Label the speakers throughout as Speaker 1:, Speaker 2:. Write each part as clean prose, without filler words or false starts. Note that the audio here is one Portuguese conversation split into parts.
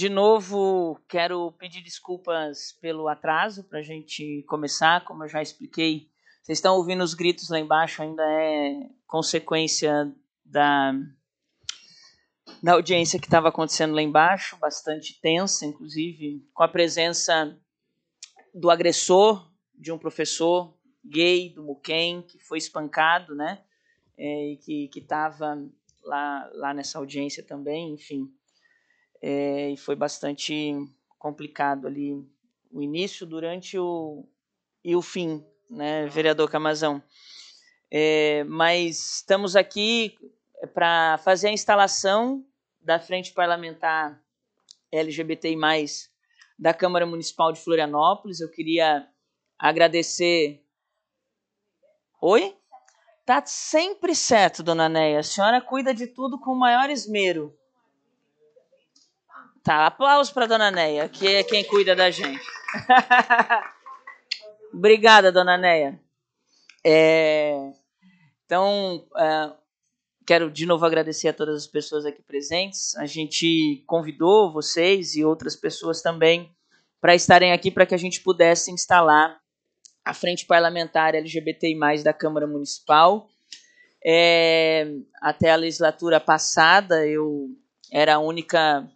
Speaker 1: De novo, quero pedir desculpas pelo atraso para a gente começar. Como eu já expliquei, vocês estão ouvindo os gritos lá embaixo, ainda é consequência da audiência que estava acontecendo lá embaixo, bastante tensa, inclusive, com a presença do agressor de um professor gay do Muquem, que foi espancado, né? E que estava lá nessa audiência também, enfim. E foi bastante complicado ali o início, durante e o fim, né, vereador Camazão. Mas estamos aqui para fazer a instalação da Frente Parlamentar LGBTI+, da Câmara Municipal de Florianópolis. Eu queria agradecer... Oi? Tá sempre certo, dona Neia. A senhora cuida de tudo com o maior esmero. Tá, aplausos para dona Neia, que é quem cuida da gente. Obrigada, dona Neia. Então, quero de novo agradecer a todas as pessoas aqui presentes. A gente convidou vocês e outras pessoas também para estarem aqui para que a gente pudesse instalar a Frente Parlamentar LGBTI+, da Câmara Municipal. Até a legislatura passada, eu era a única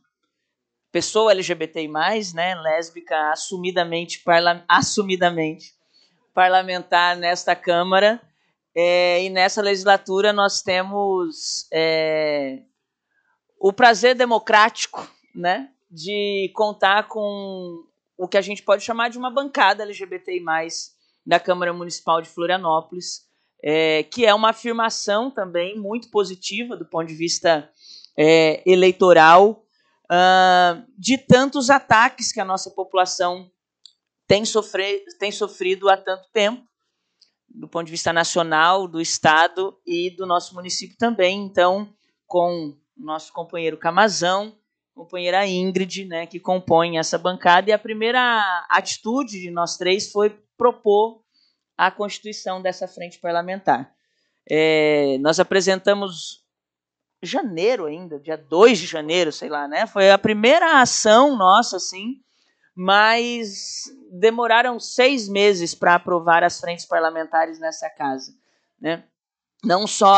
Speaker 1: pessoa LGBTI+, né, lésbica, assumidamente parlamentar nesta Câmara. E nessa legislatura nós temos o prazer democrático, né, de contar com o que a gente pode chamar de uma bancada LGBTI+, da Câmara Municipal de Florianópolis, que é uma afirmação também muito positiva do ponto de vista eleitoral, de tantos ataques que a nossa população tem sofrido há tanto tempo, do ponto de vista nacional, do Estado e do nosso município também. Então, com o nosso companheiro Camazão, companheira Ingrid, né, que compõem essa bancada, e a primeira atitude de nós três foi propor a constituição dessa frente parlamentar. Nós apresentamos janeiro ainda, dia 2 de janeiro, sei lá, né? Foi a primeira ação nossa, assim, mas demoraram 6 meses para aprovar as frentes parlamentares nessa casa, né? Não só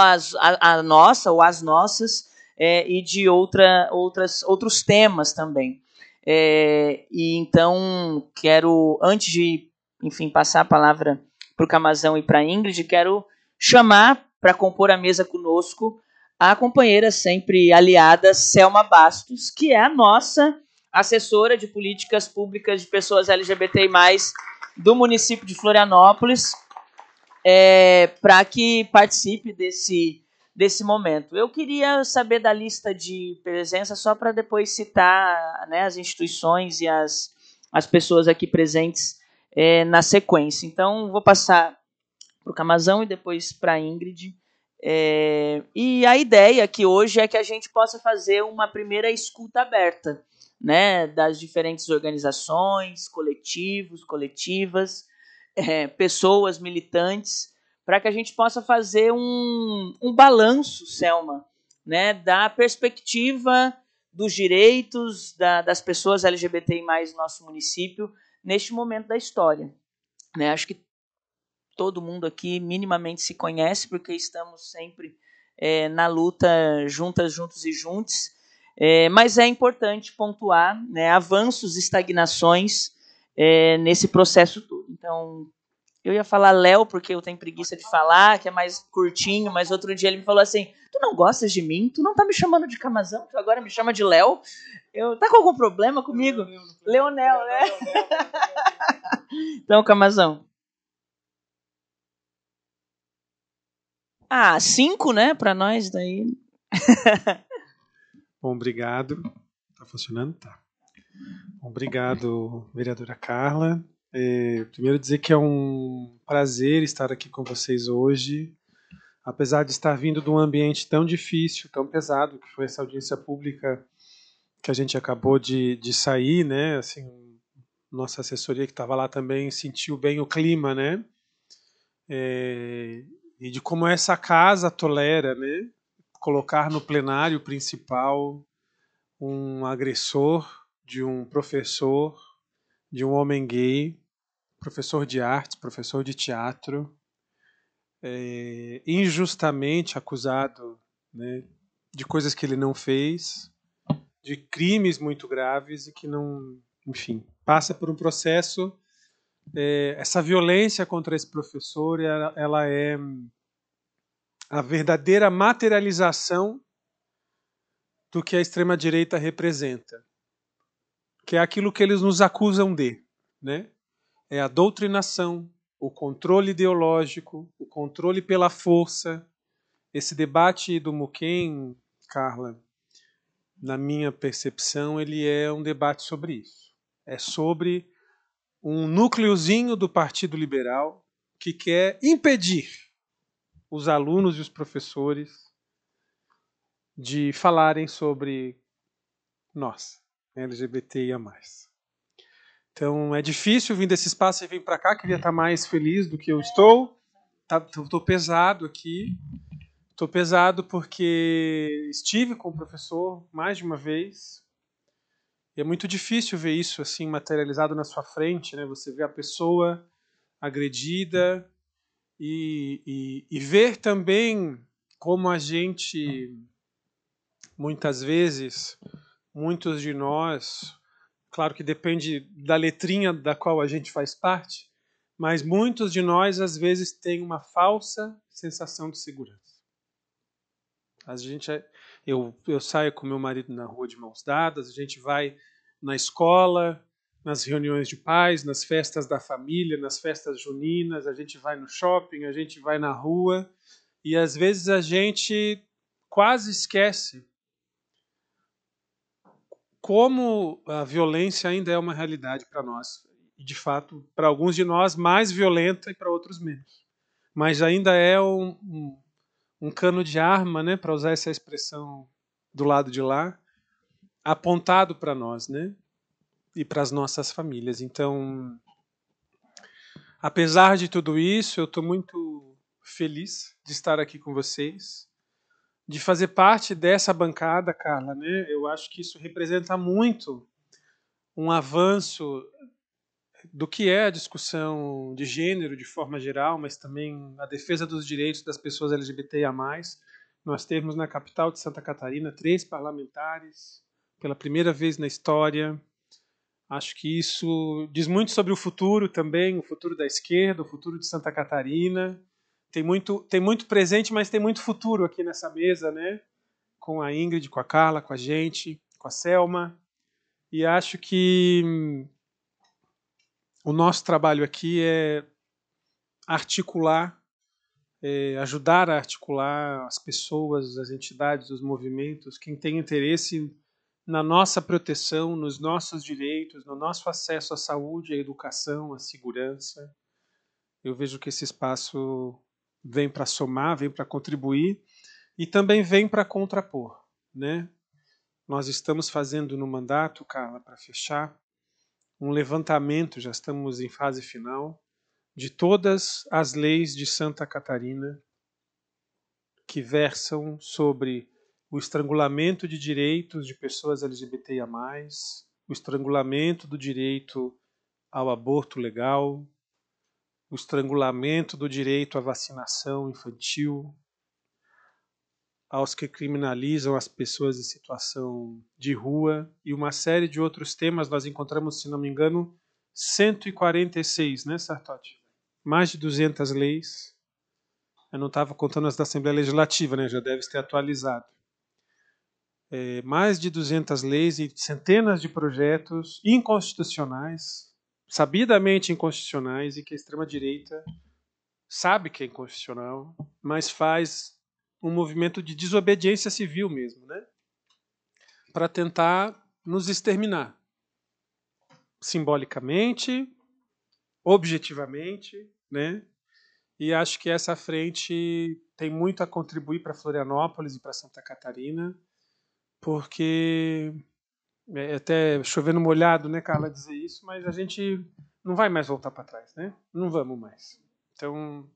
Speaker 1: a nossa ou as nossas, e de outros temas também. E então, quero, antes de, enfim, passar a palavra para o Camazão e para a Ingrid, quero chamar para compor a mesa conosco a companheira sempre aliada, Selma Bastos, que é a nossa assessora de políticas públicas de pessoas LGBTI+, do município de Florianópolis, para que participe desse momento. Eu queria saber da lista de presença, só para depois citar, né, as instituições e as pessoas aqui presentes na sequência. Então, vou passar para o Camazão e depois para a Ingrid. E a ideia aqui hoje é que a gente possa fazer uma primeira escuta aberta, né, das diferentes organizações, coletivos, coletivas, pessoas militantes, para que a gente possa fazer um balanço, Selma, né, da perspectiva dos direitos das pessoas LGBTI+, no nosso município, neste momento da história. Né? Acho que todo mundo aqui minimamente se conhece, porque estamos sempre na luta juntos e juntos, mas é importante pontuar, né, avanços e estagnações nesse processo todo. Então, eu ia falar Léo, porque eu tenho preguiça de falar, que é mais curtinho, mas outro dia ele me falou assim, tu não gostas de mim? Tu não tá me chamando de Camazão? Tu agora me chama de Léo? Tá com algum problema comigo? Leonel, né? Então, Camazão. 5, né? Para nós daí.
Speaker 2: Bom, obrigado. Tá funcionando? Tá. Bom, obrigado, vereadora Carla. Primeiro dizer que é um prazer estar aqui com vocês hoje, apesar de estar vindo de um ambiente tão difícil, tão pesado, que foi essa audiência pública que a gente acabou de sair, né? Assim, nossa assessoria que estava lá também sentiu bem o clima, né? E de como essa casa tolera, né, colocar no plenário principal um agressor, de um professor, de um homem gay, professor de artes, professor de teatro, injustamente acusado, né, de coisas que ele não fez, de crimes muito graves e que não, enfim, passa por um processo. Essa violência contra esse professor, ela é a verdadeira materialização do que a extrema-direita representa, que é aquilo que eles nos acusam de, né? É a doutrinação, o controle ideológico, o controle pela força. Esse debate do Muquem, Carla, na minha percepção, ele é um debate sobre isso. É sobre um núcleozinho do Partido Liberal que quer impedir os alunos e os professores de falarem sobre nós, LGBTIA+. Então é difícil vir desse espaço e vir para cá, queria estar mais feliz do que eu estou. Estou pesado aqui. Estou pesado porque estive com o professor mais de uma vez. E é muito difícil ver isso assim materializado na sua frente, né? Você vê a pessoa agredida e ver também como a gente, muitas vezes, muitos de nós, claro que depende da letrinha da qual a gente faz parte, mas muitos de nós, às vezes, têm uma falsa sensação de segurança. Eu saio com meu marido na rua de mãos dadas, a gente vai na escola, nas reuniões de pais, nas festas da família, nas festas juninas, a gente vai no shopping, a gente vai na rua, e às vezes a gente quase esquece como a violência ainda é uma realidade para nós. E, de fato, para alguns de nós, mais violenta e para outros menos. Mas ainda é um cano de arma, né, para usar essa expressão do lado de lá, apontado para nós, né, e para as nossas famílias. Então, apesar de tudo isso, eu estou muito feliz de estar aqui com vocês, de fazer parte dessa bancada, Carla, né? Eu acho que isso representa muito um avanço do que é a discussão de gênero de forma geral, mas também a defesa dos direitos das pessoas LGBTIA+. Nós temos na capital de Santa Catarina 3 parlamentares, pela primeira vez na história. Acho que isso diz muito sobre o futuro também, o futuro da esquerda, o futuro de Santa Catarina. Tem muito presente, mas tem muito futuro aqui nessa mesa, né? Com a Ingrid, com a Carla, com a gente, com a Selma. E acho que o nosso trabalho aqui é articular, ajudar a articular as pessoas, as entidades, os movimentos, quem tem interesse na nossa proteção, nos nossos direitos, no nosso acesso à saúde, à educação, à segurança. Eu vejo que esse espaço vem para somar, vem para contribuir e também vem para contrapor, né? Nós estamos fazendo no mandato, Carla, para fechar, um levantamento, já estamos em fase final, de todas as leis de Santa Catarina que versam sobre o estrangulamento de direitos de pessoas LGBTIA+, o estrangulamento do direito ao aborto legal, o estrangulamento do direito à vacinação infantil, aos que criminalizam as pessoas em situação de rua e uma série de outros temas. Nós encontramos, se não me engano, 146, né, Sartori? Mais de 200 leis. Eu não estava contando as da Assembleia Legislativa, né? Já deve ter atualizado. Mais de 200 leis e centenas de projetos inconstitucionais, sabidamente inconstitucionais, e que a extrema-direita sabe que é inconstitucional, mas faz um movimento de desobediência civil mesmo, né? Para tentar nos exterminar. Simbolicamente, objetivamente, né? E acho que essa frente tem muito a contribuir para Florianópolis e para Santa Catarina, porque até chovendo molhado, né, Carla, dizer isso, mas a gente não vai mais voltar para trás, né? Não vamos mais. Então,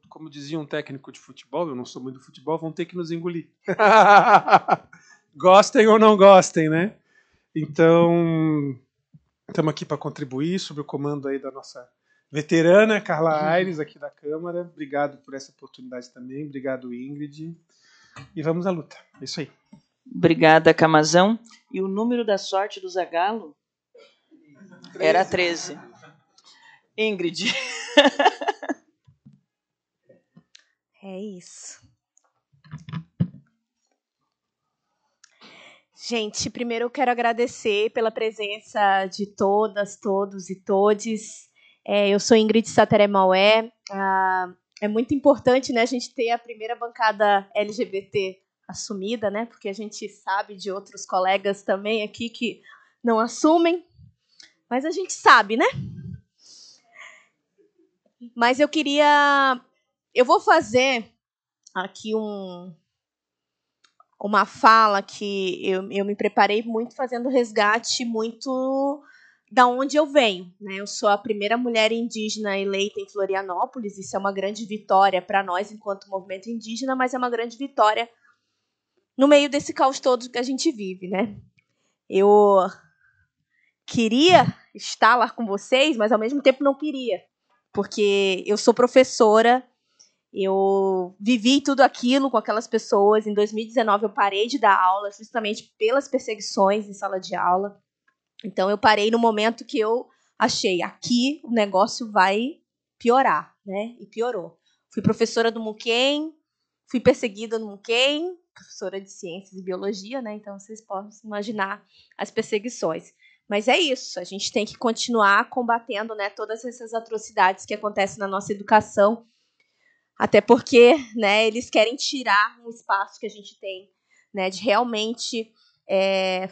Speaker 2: como dizia um técnico de futebol, eu não sou muito do futebol, vão ter que nos engolir. Gostem ou não gostem, né? Então, estamos aqui para contribuir sob o comando aí da nossa veterana Carla Aires, aqui da Câmara. Obrigado por essa oportunidade também. Obrigado, Ingrid. E vamos à luta. É isso aí.
Speaker 1: Obrigada, Camazão. E o número da sorte do Zagallo era 13. Ingrid.
Speaker 3: É isso. Gente, primeiro eu quero agradecer pela presença de todas, todos e todes. Eu sou Ingrid Sateré-Maué. É muito importante, né, a gente ter a primeira bancada LGBT assumida, né, porque a gente sabe de outros colegas também aqui que não assumem, mas a gente sabe, né? Mas eu vou fazer aqui uma fala que eu me preparei muito fazendo resgate muito da onde eu venho, né? Eu sou a primeira mulher indígena eleita em Florianópolis. Isso é uma grande vitória para nós enquanto movimento indígena, mas é uma grande vitória no meio desse caos todo que a gente vive, né? Eu queria estar lá com vocês, mas ao mesmo tempo não queria, porque eu sou professora. Eu vivi tudo aquilo com aquelas pessoas. Em 2019, eu parei de dar aula justamente pelas perseguições em sala de aula. Então, eu parei no momento que eu achei, aqui o negócio vai piorar, né? E piorou. Fui professora do Muquem, fui perseguida no Muquem, professora de ciências e biologia, né? Então, vocês podem imaginar as perseguições. Mas é isso, a gente tem que continuar combatendo, né, todas essas atrocidades que acontecem na nossa educação. Até porque, né, eles querem tirar um espaço que a gente tem, né, de realmente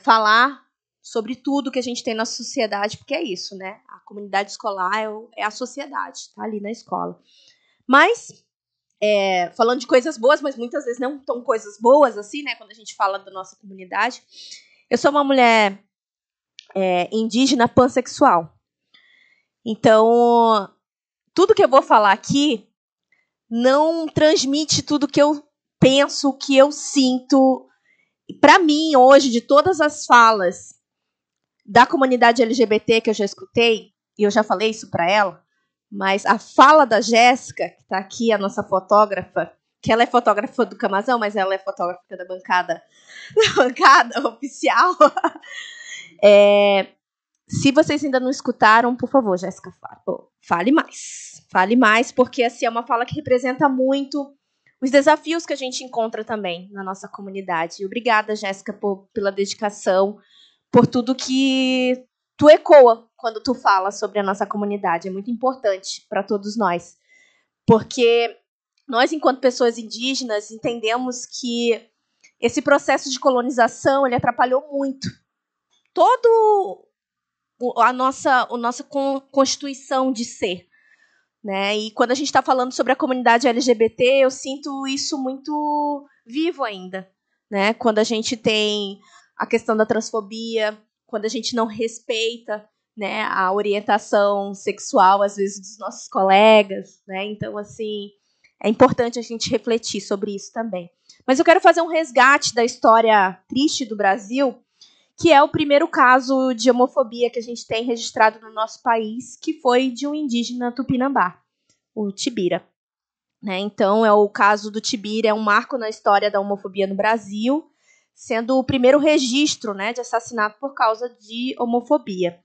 Speaker 3: falar sobre tudo que a gente tem na sociedade, porque é isso, né? A comunidade escolar é a sociedade, está ali na escola. Mas, falando de coisas boas, mas muitas vezes não tão coisas boas assim, né? Quando a gente fala da nossa comunidade. Eu sou uma mulher indígena pansexual. Então, tudo que eu vou falar aqui não transmite tudo que eu penso, que eu sinto. Para mim, hoje, de todas as falas da comunidade LGBT que eu já escutei, e eu já falei isso para ela, mas a fala da Jéssica, que está aqui, a nossa fotógrafa, que ela é fotógrafa do Camazão, mas ela é fotógrafa da bancada oficial. Se vocês ainda não escutaram, por favor, Jéssica, fale mais. Fale mais, porque assim, é uma fala que representa muito os desafios que a gente encontra também na nossa comunidade. E obrigada, Jéssica, pela dedicação, por tudo que tu ecoa quando tu fala sobre a nossa comunidade. É muito importante para todos nós. Porque nós, enquanto pessoas indígenas, entendemos que esse processo de colonização ele atrapalhou muito todo a nossa constituição de ser, né? E quando a gente está falando sobre a comunidade LGBT, eu sinto isso muito vivo ainda, né? Quando a gente tem a questão da transfobia, quando a gente não respeita, né, a orientação sexual, às vezes, dos nossos colegas, né? Então, assim, é importante a gente refletir sobre isso também. Mas eu quero fazer um resgate da história triste do Brasil, que é o primeiro caso de homofobia que a gente tem registrado no nosso país, que foi de um indígena tupinambá, o Tibira. Né? Então, o caso do Tibira é um marco na história da homofobia no Brasil, sendo o primeiro registro, né, de assassinato por causa de homofobia.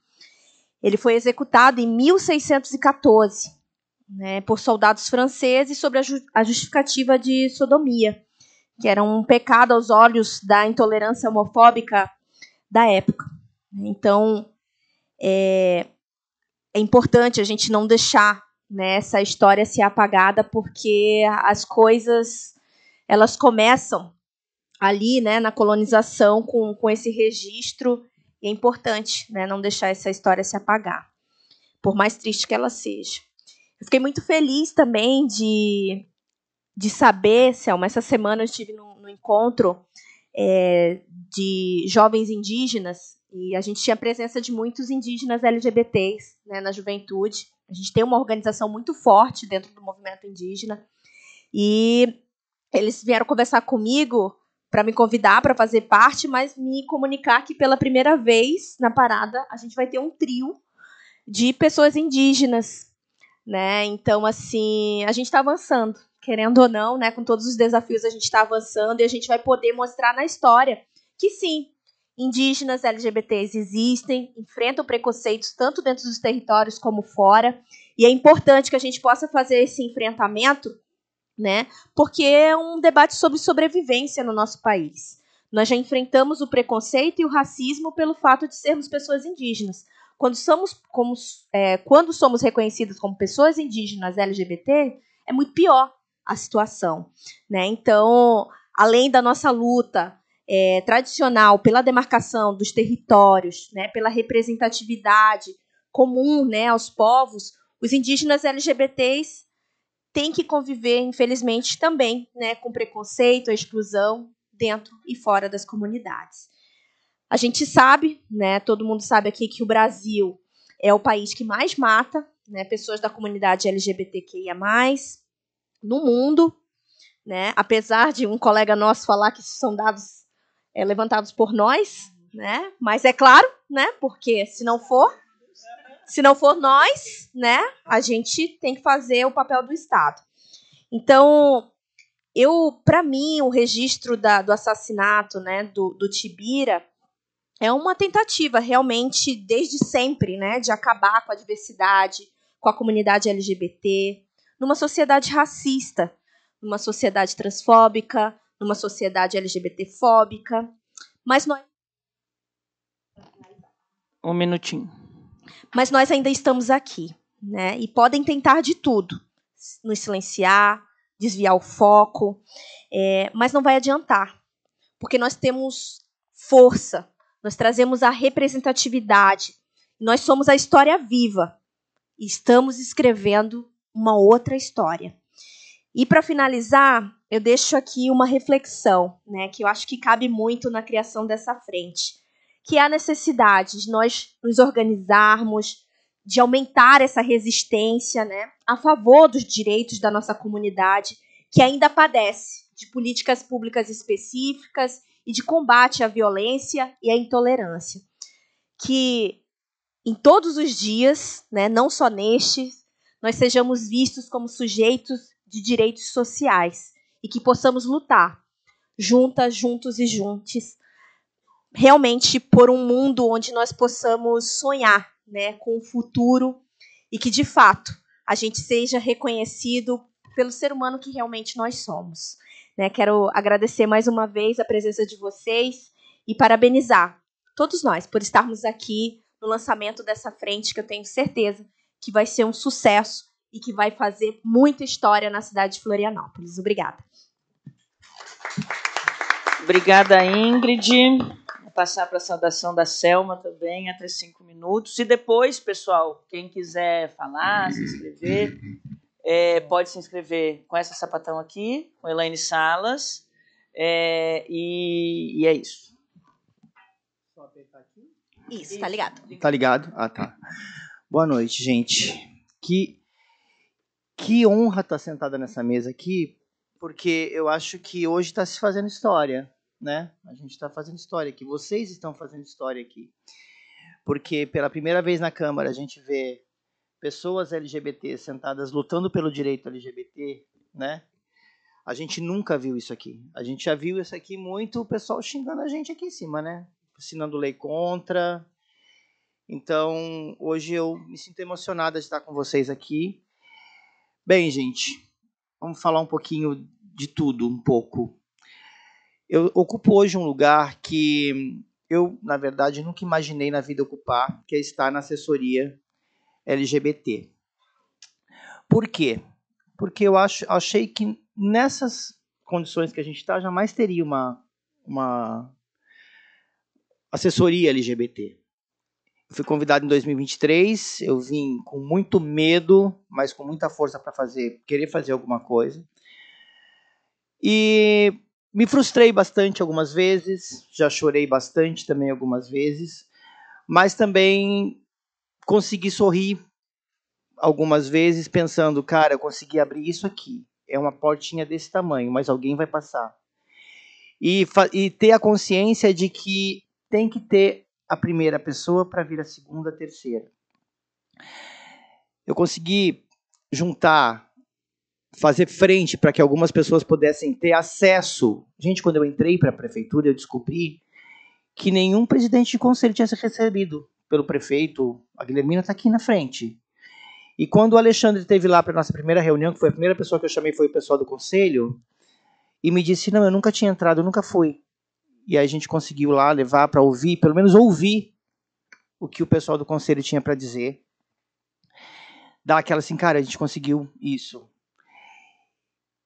Speaker 3: Ele foi executado em 1614, né, por soldados franceses sob a justificativa de sodomia, que era um pecado aos olhos da intolerância homofóbica da época. Então, é importante a gente não deixar, né, essa história ser apagada, porque as coisas elas começam ali, né, na colonização com esse registro, e é importante, né, não deixar essa história se apagar, por mais triste que ela seja. Eu fiquei muito feliz também de saber, Selma, essa semana eu estive no encontro de jovens indígenas, e a gente tinha a presença de muitos indígenas LGBTs, né, na juventude. A gente tem uma organização muito forte dentro do movimento indígena, e eles vieram conversar comigo para me convidar para fazer parte, mas me comunicar que pela primeira vez na parada a gente vai ter um trio de pessoas indígenas, né? Então, assim, a gente está avançando, querendo ou não, né? Com todos os desafios a gente está avançando e a gente vai poder mostrar na história que sim, indígenas LGBTs existem, enfrentam preconceitos tanto dentro dos territórios como fora, e é importante que a gente possa fazer esse enfrentamento, né? Porque é um debate sobre sobrevivência no nosso país. Nós já enfrentamos o preconceito e o racismo pelo fato de sermos pessoas indígenas. Quando somos reconhecidos como pessoas indígenas LGBT, é muito pior a situação, né? Então, além da nossa luta tradicional pela demarcação dos territórios, né, pela representatividade comum, né, aos povos, os indígenas LGBTs têm que conviver, infelizmente, também, né, com preconceito, a exclusão dentro e fora das comunidades. A gente sabe, né, todo mundo sabe aqui que o Brasil é o país que mais mata, né, pessoas da comunidade LGBTQIA+, no mundo, né, apesar de um colega nosso falar que isso são dados levantados por nós, né, mas é claro, né, porque se não for nós, né, a gente tem que fazer o papel do Estado. Então, para mim, o registro do assassinato, né, do Tibira é uma tentativa realmente desde sempre, né, de acabar com a diversidade, com a comunidade LGBT, numa sociedade racista, numa sociedade transfóbica, numa sociedade LGBTfóbica. Mas nós...
Speaker 1: Um minutinho.
Speaker 3: Mas nós ainda estamos aqui, né? E podem tentar de tudo, nos silenciar, desviar o foco, mas não vai adiantar, porque nós temos força, nós trazemos a representatividade, nós somos a história viva e estamos escrevendo uma outra história. E para finalizar, eu deixo aqui uma reflexão, né, que eu acho que cabe muito na criação dessa frente, que é a necessidade de nós nos organizarmos, de aumentar essa resistência, né, a favor dos direitos da nossa comunidade, que ainda padece de políticas públicas específicas e de combate à violência e à intolerância. Que em todos os dias, né, não só neste, nós sejamos vistos como sujeitos de direitos sociais e que possamos lutar juntas, juntos e juntos, realmente por um mundo onde nós possamos sonhar, né, com o futuro e que, de fato, a gente seja reconhecido pelo ser humano que realmente nós somos. Né? Quero agradecer mais uma vez a presença de vocês e parabenizar todos nós por estarmos aqui no lançamento dessa frente, que eu tenho certeza que vai ser um sucesso e que vai fazer muita história na cidade de Florianópolis. Obrigada.
Speaker 1: Obrigada, Ingrid. Vou passar para a saudação da Selma também, até 5 minutos. E depois, pessoal, quem quiser falar, se inscrever, pode se inscrever com essa sapatão aqui, com Elaine Salas. E é isso.
Speaker 3: Só apertar aqui? Isso, tá ligado.
Speaker 4: Tá ligado? Ah, tá. Boa noite, gente. Que honra estar sentada nessa mesa aqui, porque eu acho que hoje está se fazendo história, né? A gente está fazendo história aqui, vocês estão fazendo história aqui. Porque pela primeira vez na Câmara a gente vê pessoas LGBT sentadas lutando pelo direito LGBT, né? A gente nunca viu isso aqui. A gente já viu isso aqui muito, o pessoal xingando a gente aqui em cima, né? Assinando lei contra. Então, hoje eu me sinto emocionada de estar com vocês aqui. Bem, gente, vamos falar um pouquinho de tudo, um pouco. Eu ocupo hoje um lugar que eu, na verdade, nunca imaginei na vida ocupar, que é estar na assessoria LGBT. Por quê? Porque eu achei que nessas condições que a gente está, jamais teria uma assessoria LGBT. Eu fui convidado em 2023, eu vim com muito medo, mas com muita força para querer fazer alguma coisa. E me frustrei bastante algumas vezes, já chorei bastante também algumas vezes, mas também consegui sorrir algumas vezes pensando, cara, eu consegui abrir isso aqui, é uma portinha desse tamanho, mas alguém vai passar. e ter a consciência de que tem que ter a primeira pessoa para vir a segunda, a terceira. Eu consegui juntar, fazer frente para que algumas pessoas pudessem ter acesso. Gente, quando eu entrei para a prefeitura, eu descobri que nenhum presidente de conselho tinha sido recebido pelo prefeito. A Guilhermina está aqui na frente. E quando o Alexandre esteve lá para a nossa primeira reunião, que foi a primeira pessoa que eu chamei, foi o pessoal do conselho, e me disse, não, eu nunca tinha entrado, eu nunca fui. E aí a gente conseguiu lá levar para ouvir, pelo menos ouvir o que o pessoal do conselho tinha para dizer. Dar aquela assim, cara, a gente conseguiu isso.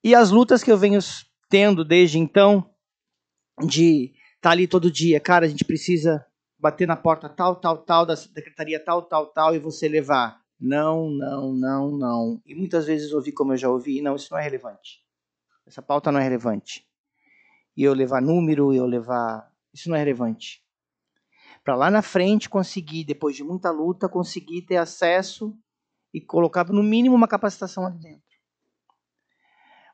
Speaker 4: E as lutas que eu venho tendo desde então, de estar ali todo dia, cara, a gente precisa bater na porta tal, da secretaria tal, e você levar. Não. E muitas vezes ouvi como eu já ouvi, não, isso não é relevante. Essa pauta não é relevante. E eu levar número, isso não é relevante. Para lá na frente conseguir, depois de muita luta, conseguir ter acesso e colocar no mínimo uma capacitação ali dentro.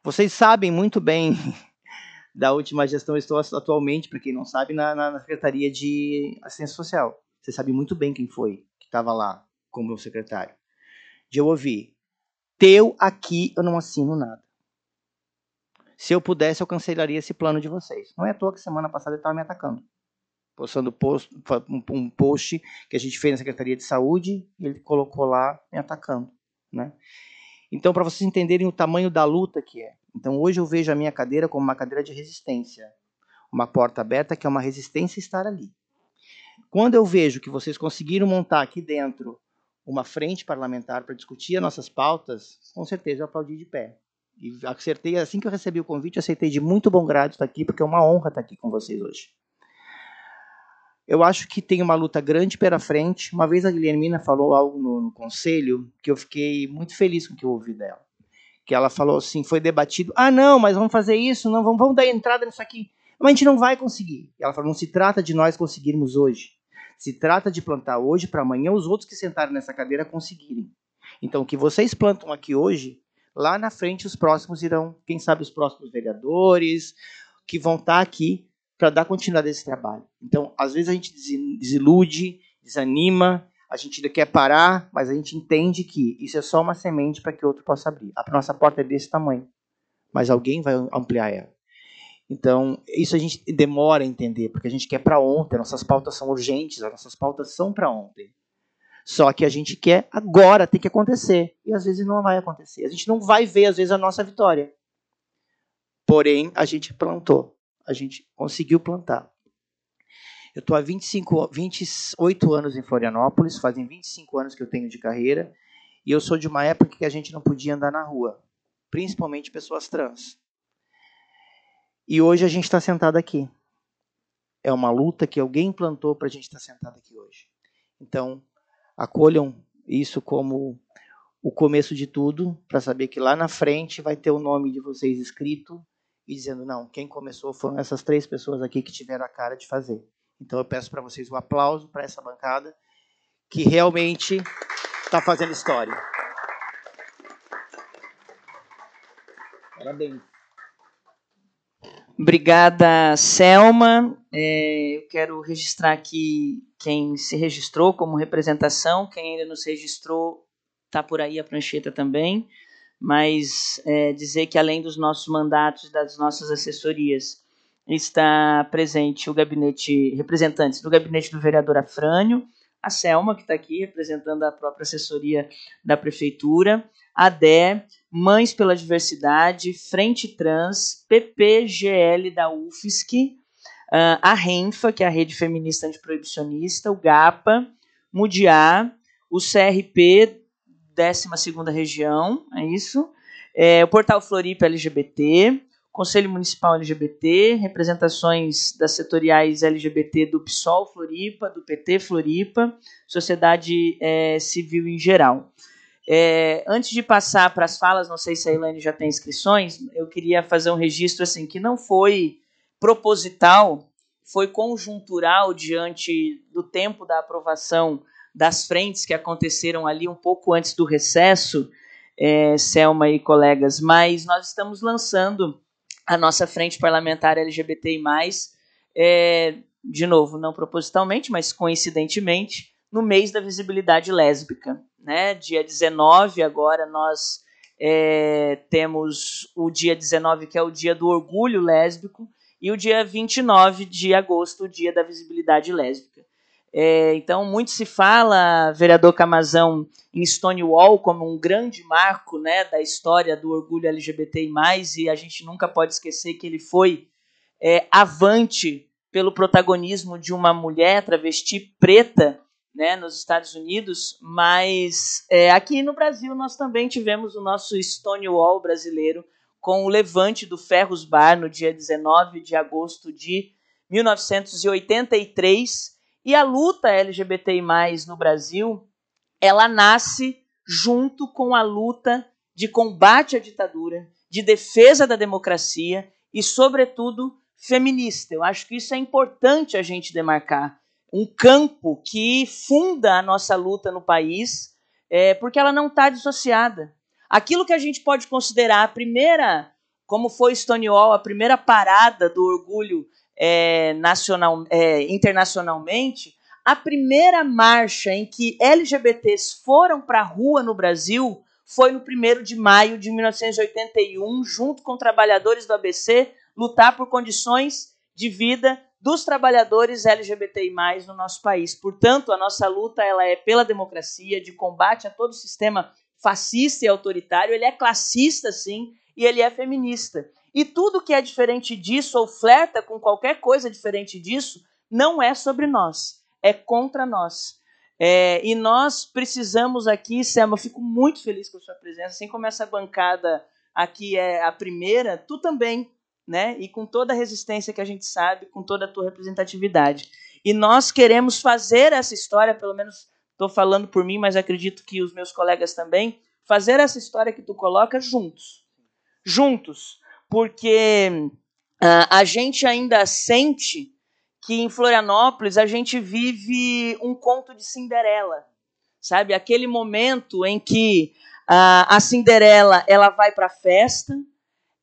Speaker 4: Vocês sabem muito bem da última gestão, eu estou atualmente, para quem não sabe, na Secretaria de Assistência Social. Você sabe muito bem quem foi que estava lá como meu secretário. De eu ouvir, teu aqui eu não assino nada. Se eu pudesse, eu cancelaria esse plano de vocês. Não é à toa que semana passada ele estava me atacando. Postando um post que a gente fez na Secretaria de Saúde, e ele colocou lá me atacando. Né? Então, para vocês entenderem o tamanho da luta que é. Então, hoje eu vejo a minha cadeira como uma cadeira de resistência. Uma porta aberta que é uma resistência estar ali. Quando eu vejo que vocês conseguiram montar aqui dentro uma frente parlamentar para discutir as nossas pautas, com certeza eu aplaudi de pé. E acertei, assim que eu recebi o convite, aceitei de muito bom grado estar aqui, porque é uma honra estar aqui com vocês hoje. Eu acho que tem uma luta grande pela frente. Uma vez a Guilhermina falou algo no conselho que eu fiquei muito feliz com o que eu ouvi dela. Que ela falou assim, foi debatido, não, mas vamos fazer isso, não, vamos dar entrada nisso aqui. Mas a gente não vai conseguir. Ela falou, não se trata de nós conseguirmos hoje. Se trata de plantar hoje para amanhã os outros que sentaram nessa cadeira conseguirem. Então, o que vocês plantam aqui hoje, lá na frente os próximos irão, quem sabe os próximos vereadores, que vão estar aqui para dar continuidade a esse trabalho. Então, às vezes a gente desilude, desanima, a gente ainda quer parar, mas a gente entende que isso é só uma semente para que outro possa abrir. A nossa porta é desse tamanho, mas alguém vai ampliar ela. Então, isso a gente demora a entender, porque a gente quer para ontem, nossas pautas são urgentes, as nossas pautas são para ontem. Só que a gente quer agora, tem que acontecer, e às vezes não vai acontecer. A gente não vai ver, às vezes, a nossa vitória. Porém, a gente plantou. A gente conseguiu plantar. Eu estou há 28 anos em Florianópolis, fazem 25 anos que eu tenho de carreira, e eu sou de uma época que a gente não podia andar na rua, principalmente pessoas trans. E hoje a gente está sentado aqui. É uma luta que alguém plantou para a gente estar sentado aqui hoje. Então, acolham isso como o começo de tudo, para saber que lá na frente vai ter o nome de vocês escrito, e dizendo, não, quem começou foram essas 3 pessoas aqui que tiveram a cara de fazer. Então eu peço para vocês um aplauso para essa bancada que realmente está fazendo história. Parabéns.
Speaker 1: Obrigada, Selma. Eu quero registrar aqui quem se registrou como representação, quem ainda não se registrou, está por aí a prancheta também. Mas dizer que além dos nossos mandatos e das nossas assessorias, está presente o gabinete, representantes do gabinete do vereador Afrânio, a Selma, que está aqui representando a própria assessoria da prefeitura, a DE, Mães pela Diversidade, Frente Trans, PPGL da UFSC, a RENFA, que é a Rede Feminista Antiproibicionista, o GAPA, MUDIA, o CRP, 12ª Região, é isso? O Portal Floripa LGBT, Conselho Municipal LGBT, representações das setoriais LGBT do PSOL Floripa, do PT Floripa, sociedade civil em geral. Antes de passar para as falas, não sei se a Elaine já tem inscrições, eu queria fazer um registro assim, que não foi proposital, foi conjuntural diante do tempo da aprovação das frentes que aconteceram ali um pouco antes do recesso, Selma e colegas, mas nós estamos lançando a nossa frente parlamentar LGBTI+, de novo, não propositalmente, mas coincidentemente, no mês da visibilidade lésbica. Né? Dia 19, agora nós temos o dia 19, que é o dia do orgulho lésbico, e o dia 29 de agosto, o dia da visibilidade lésbica. Então, muito se fala, vereador Camazão, em Stonewall como um grande marco, né, da história do orgulho LGBTI+, e a gente nunca pode esquecer que ele foi avante pelo protagonismo de uma mulher travesti preta, né, nos Estados Unidos, mas aqui no Brasil nós também tivemos o nosso Stonewall brasileiro, com o levante do Ferros Bar no dia 19 de agosto de 1983, e a luta LGBTI+, no Brasil, ela nasce junto com a luta de combate à ditadura, de defesa da democracia e, sobretudo, feminista. Eu acho que isso é importante a gente demarcar. Um campo que funda a nossa luta no país, porque ela não está dissociada. Aquilo que a gente pode considerar a primeira, como foi Stonewall, a primeira parada do orgulho internacionalmente, a primeira marcha em que LGBTs foram para a rua no Brasil foi no 1º de maio de 1981, junto com trabalhadores do ABC, lutar por condições de vida dos trabalhadores LGBTI+, no nosso país. Portanto, a nossa luta ela é pela democracia, de combate a todo o sistema fascista e autoritário. Ele é classista, sim, e ele é feminista. E tudo que é diferente disso, ou flerta com qualquer coisa diferente disso, não é sobre nós, é contra nós. E nós precisamos aqui, Selma, eu fico muito feliz com a sua presença, assim como essa bancada aqui é a primeira, tu também, né? E com toda a resistência que a gente sabe, com toda a tua representatividade. E nós queremos fazer essa história, pelo menos estou falando por mim, mas acredito que os meus colegas também, fazer essa história que tu coloca juntos. Juntos. Porque a gente ainda sente que em Florianópolis a gente vive um conto de Cinderela, sabe? Aquele momento em que a Cinderela ela vai para a festa,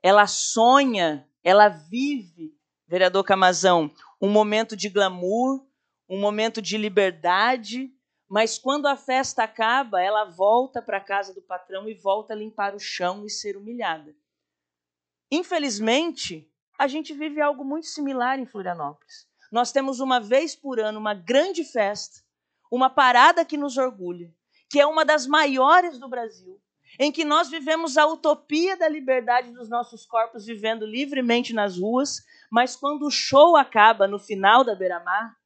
Speaker 1: ela sonha, ela vive, vereador Camazão, um momento de glamour, um momento de liberdade, mas quando a festa acaba, ela volta para a casa do patrão e volta a limpar o chão e ser humilhada. Infelizmente, a gente vive algo muito similar em Florianópolis. Nós temos uma vez por ano uma grande festa, uma parada que nos orgulha, que é uma das maiores do Brasil, em que nós vivemos a utopia da liberdade dos nossos corpos vivendo livremente nas ruas, mas quando o show acaba no final da beira-mar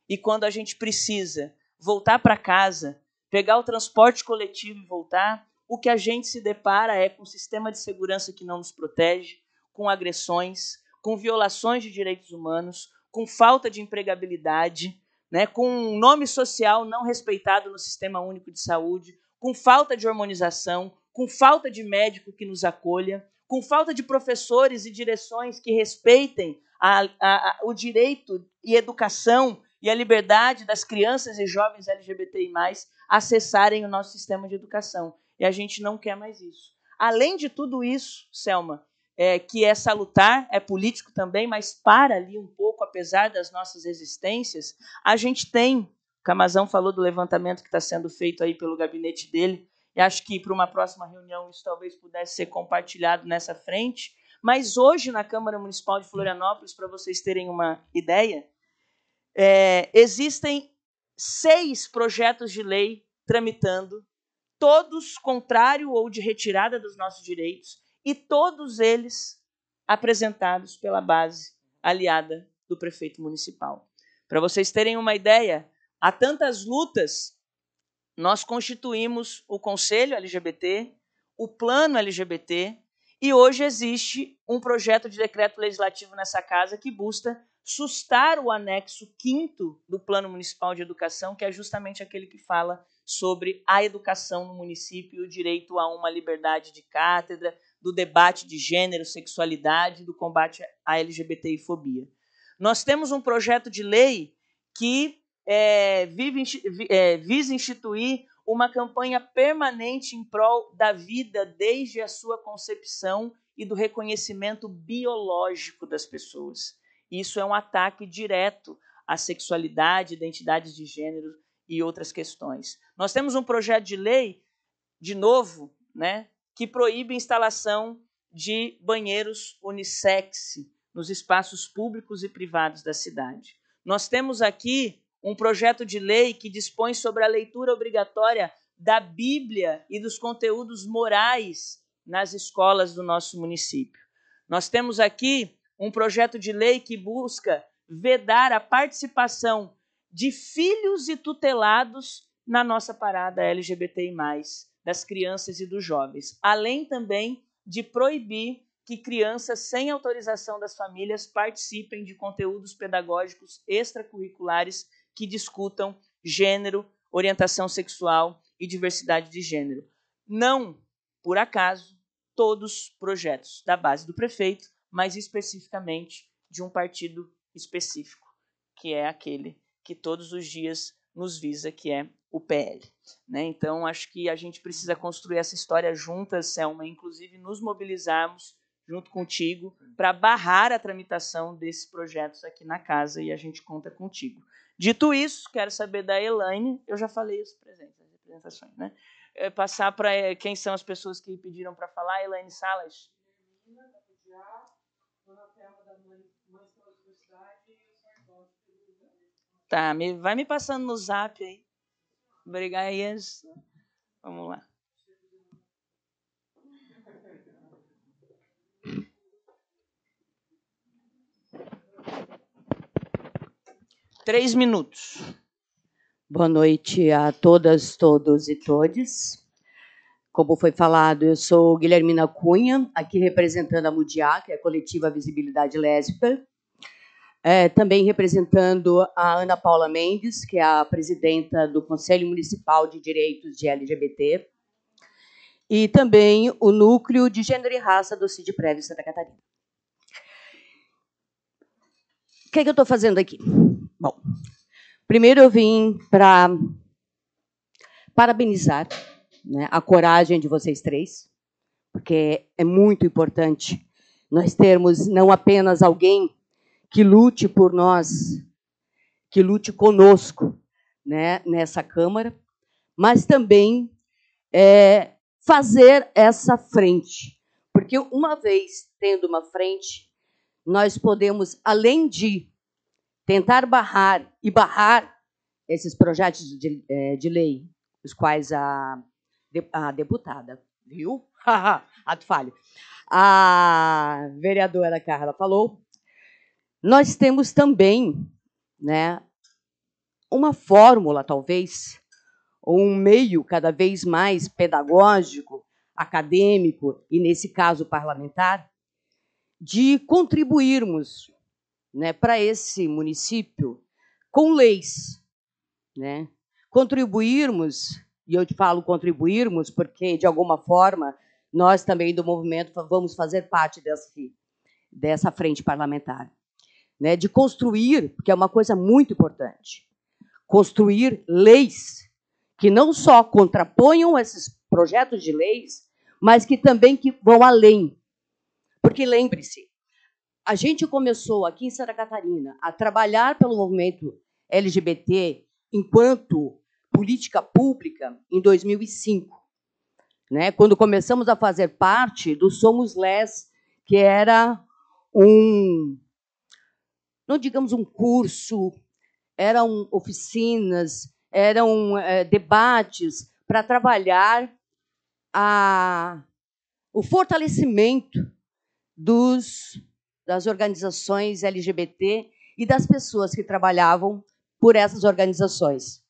Speaker 1: e quando a gente precisa voltar para casa, pegar o transporte coletivo e voltar, o que a gente se depara é com um sistema de segurança que não nos protege, com agressões, com violações de direitos humanos, com falta de empregabilidade, né, com um nome social não respeitado no Sistema Único de Saúde, com falta de hormonização, com falta de médico que nos acolha, com falta de professores e direções que respeitem o direito e educação e a liberdade das crianças e jovens LGBTI+, acessarem o nosso sistema de educação. E a gente não quer mais isso. Além de tudo isso, Selma, que é salutar, é político também, mas para ali um pouco, apesar das nossas resistências, a gente tem, o Camazão falou do levantamento que está sendo feito aí pelo gabinete dele, e acho que para uma próxima reunião isso talvez pudesse ser compartilhado nessa frente, mas hoje na Câmara Municipal de Florianópolis, para vocês terem uma ideia, existem 6 projetos de lei tramitando, todos contrário ou de retirada dos nossos direitos, e todos eles apresentados pela base aliada do prefeito municipal. Para vocês terem uma ideia, há tantas lutas, nós constituímos o Conselho LGBT, o Plano LGBT, e hoje existe um projeto de decreto legislativo nessa casa que busca sustar o anexo 5º do Plano Municipal de Educação, que é justamente aquele que fala sobre a educação no município e o direito a uma liberdade de cátedra, do debate de gênero, sexualidade, do combate à LGBTI-fobia. Nós temos um projeto de lei que visa instituir uma campanha permanente em prol da vida desde a sua concepção e do reconhecimento biológico das pessoas. Isso é um ataque direto à sexualidade, identidades de gênero e outras questões. Nós temos um projeto de lei, de novo, né, que proíbe a instalação de banheiros unissex nos espaços públicos e privados da cidade. Nós temos aqui um projeto de lei que dispõe sobre a leitura obrigatória da Bíblia e dos conteúdos morais nas escolas do nosso município. Nós temos aqui um projeto de lei que busca vedar a participação de filhos e tutelados na nossa parada LGBTI+, das crianças e dos jovens, além também de proibir que crianças sem autorização das famílias participem de conteúdos pedagógicos extracurriculares que discutam gênero, orientação sexual e diversidade de gênero. Não, por acaso, todos projetos da base do prefeito, mas especificamente de um partido específico, que é aquele que todos os dias nos visa, que é o PL. Né? Então, acho que a gente precisa construir essa história juntas, Selma, inclusive nos mobilizarmos junto contigo para barrar a tramitação desses projetos aqui na casa, e a gente conta contigo. Dito isso, quero saber da Elaine, eu já falei os presentes, as representações, né? Passar para quem são as pessoas que pediram para falar. Elaine Salas. Tá, vai me passando no zap aí. Obrigada, Ias. Vamos lá. Três minutos.
Speaker 5: Boa noite a todas, todos e todes. Como foi falado, eu sou Guilhermina Cunha, aqui representando a MUDIA, que é a Coletiva Visibilidade Lésbica. Também representando a Ana Paula Mendes, que é a presidenta do Conselho Municipal de Direitos de LGBT. E também o Núcleo de Gênero e Raça do CIDPREV Santa Catarina. O que é que eu estou fazendo aqui? Bom, primeiro eu vim para parabenizar, né, a coragem de vocês três, porque é muito importante nós termos não apenas alguém que lute por nós, que lute conosco, né, nessa Câmara, mas também fazer essa frente. Porque uma vez tendo uma frente, nós podemos, além de tentar barrar esses projetos de lei, os quais a deputada, viu? Ato falho. A vereadora Carla falou, nós temos também, né, uma fórmula, talvez, ou um meio cada vez mais pedagógico, acadêmico, e, nesse caso, parlamentar, de contribuirmos, né, para esse município com leis. Né? Contribuirmos, e eu te falo contribuirmos porque, de alguma forma, nós também do movimento vamos fazer parte dessa frente parlamentar. Né, de construir, porque é uma coisa muito importante, construir leis que não só contraponham esses projetos de leis, mas que também que vão além. Porque, lembre-se, a gente começou aqui em Santa Catarina a trabalhar pelo movimento LGBT enquanto política pública em 2005, né, quando começamos a fazer parte do Somos Les, que era não digamos um curso, eram oficinas, eram debates para trabalhar o fortalecimento das organizações LGBT e das pessoas que trabalhavam por essas organizações.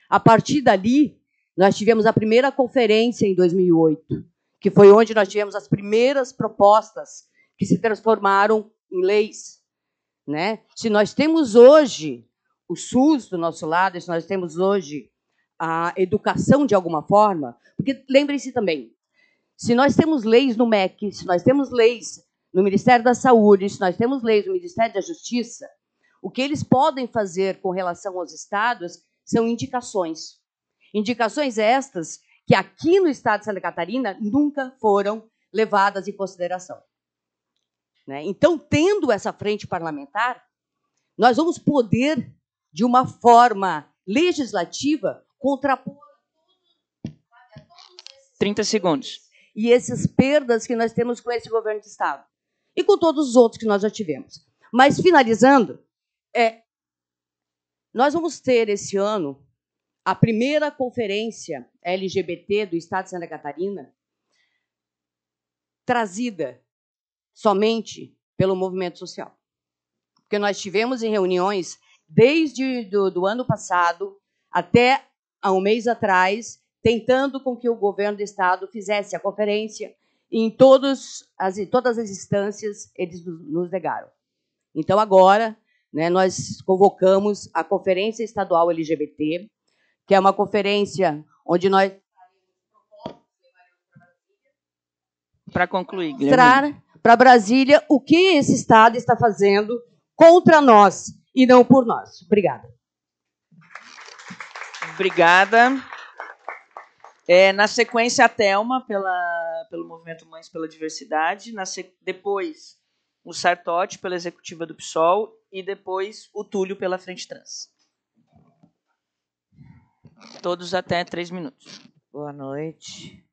Speaker 5: A partir dali, nós tivemos a primeira conferência em 2008, que foi onde nós tivemos as primeiras propostas que se transformaram em leis. Né? Se nós temos hoje o SUS do nosso lado, se nós temos hoje a educação de alguma forma, porque lembrem-se também, se nós temos leis no MEC, se nós temos leis no Ministério da Saúde, se nós temos leis no Ministério da Justiça, o que eles podem fazer com relação aos estados são indicações. Indicações estas que aqui no estado de Santa Catarina nunca foram levadas em consideração. Né? Então, tendo essa frente parlamentar, nós vamos poder, de uma forma legislativa, contrapor
Speaker 1: 30 segundos.
Speaker 5: E essas perdas que nós temos com esse governo de estado. E com todos os outros que nós já tivemos. Mas, finalizando, nós vamos ter esse ano a primeira conferência LGBT do estado de Santa Catarina trazida somente pelo movimento social. Porque nós tivemos em reuniões desde do ano passado até há um mês atrás, tentando com que o governo do estado fizesse a conferência, e em todas as instâncias eles nos negaram. Então, agora, né, nós convocamos a Conferência Estadual LGBT, que é uma conferência onde nós...
Speaker 1: Para concluir,
Speaker 5: mostrar para Brasília o que esse estado está fazendo contra nós e não por nós. Obrigada.
Speaker 1: Obrigada. Na sequência, a Thelma, pelo Movimento Mães pela Diversidade. Depois, o Sartotti, pela Executiva do PSOL. E depois, o Túlio, pela Frente Trans. Todos até 3 minutos.
Speaker 6: Boa noite.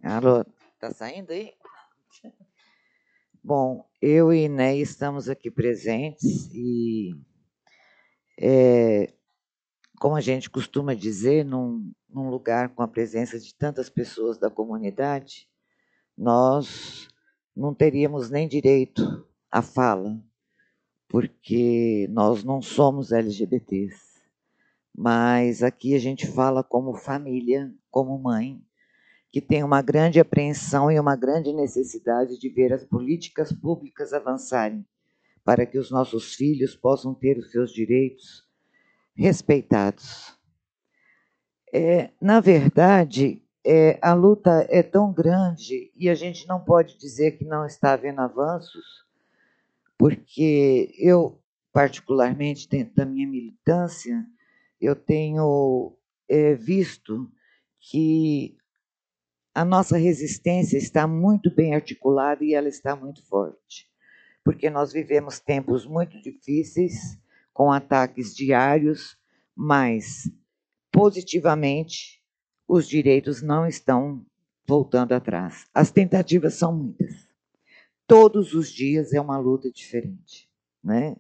Speaker 6: Alô, tá saindo aí? Bom, eu e Ney estamos aqui presentes e, como a gente costuma dizer, num lugar com a presença de tantas pessoas da comunidade, nós não teríamos nem direito à fala, porque nós não somos LGBTs. Mas aqui a gente fala como família, como mãe, que tem uma grande apreensão e uma grande necessidade de ver as políticas públicas avançarem, para que os nossos filhos possam ter os seus direitos respeitados. Na verdade, a luta é tão grande e a gente não pode dizer que não está havendo avanços, porque eu, particularmente, dentro da minha militância, eu tenho visto que a nossa resistência está muito bem articulada e ela está muito forte, porque nós vivemos tempos muito difíceis, com ataques diários, mas, positivamente, os direitos não estão voltando atrás. As tentativas são muitas. Todos os dias é uma luta diferente, né?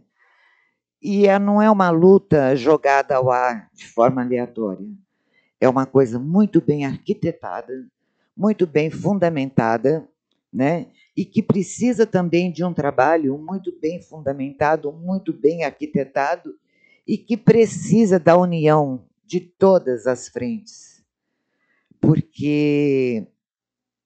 Speaker 6: E não é uma luta jogada ao ar de forma aleatória. É uma coisa muito bem arquitetada, muito bem fundamentada, né? E que precisa também de um trabalho muito bem fundamentado, muito bem arquitetado, e que precisa da união de todas as frentes. Porque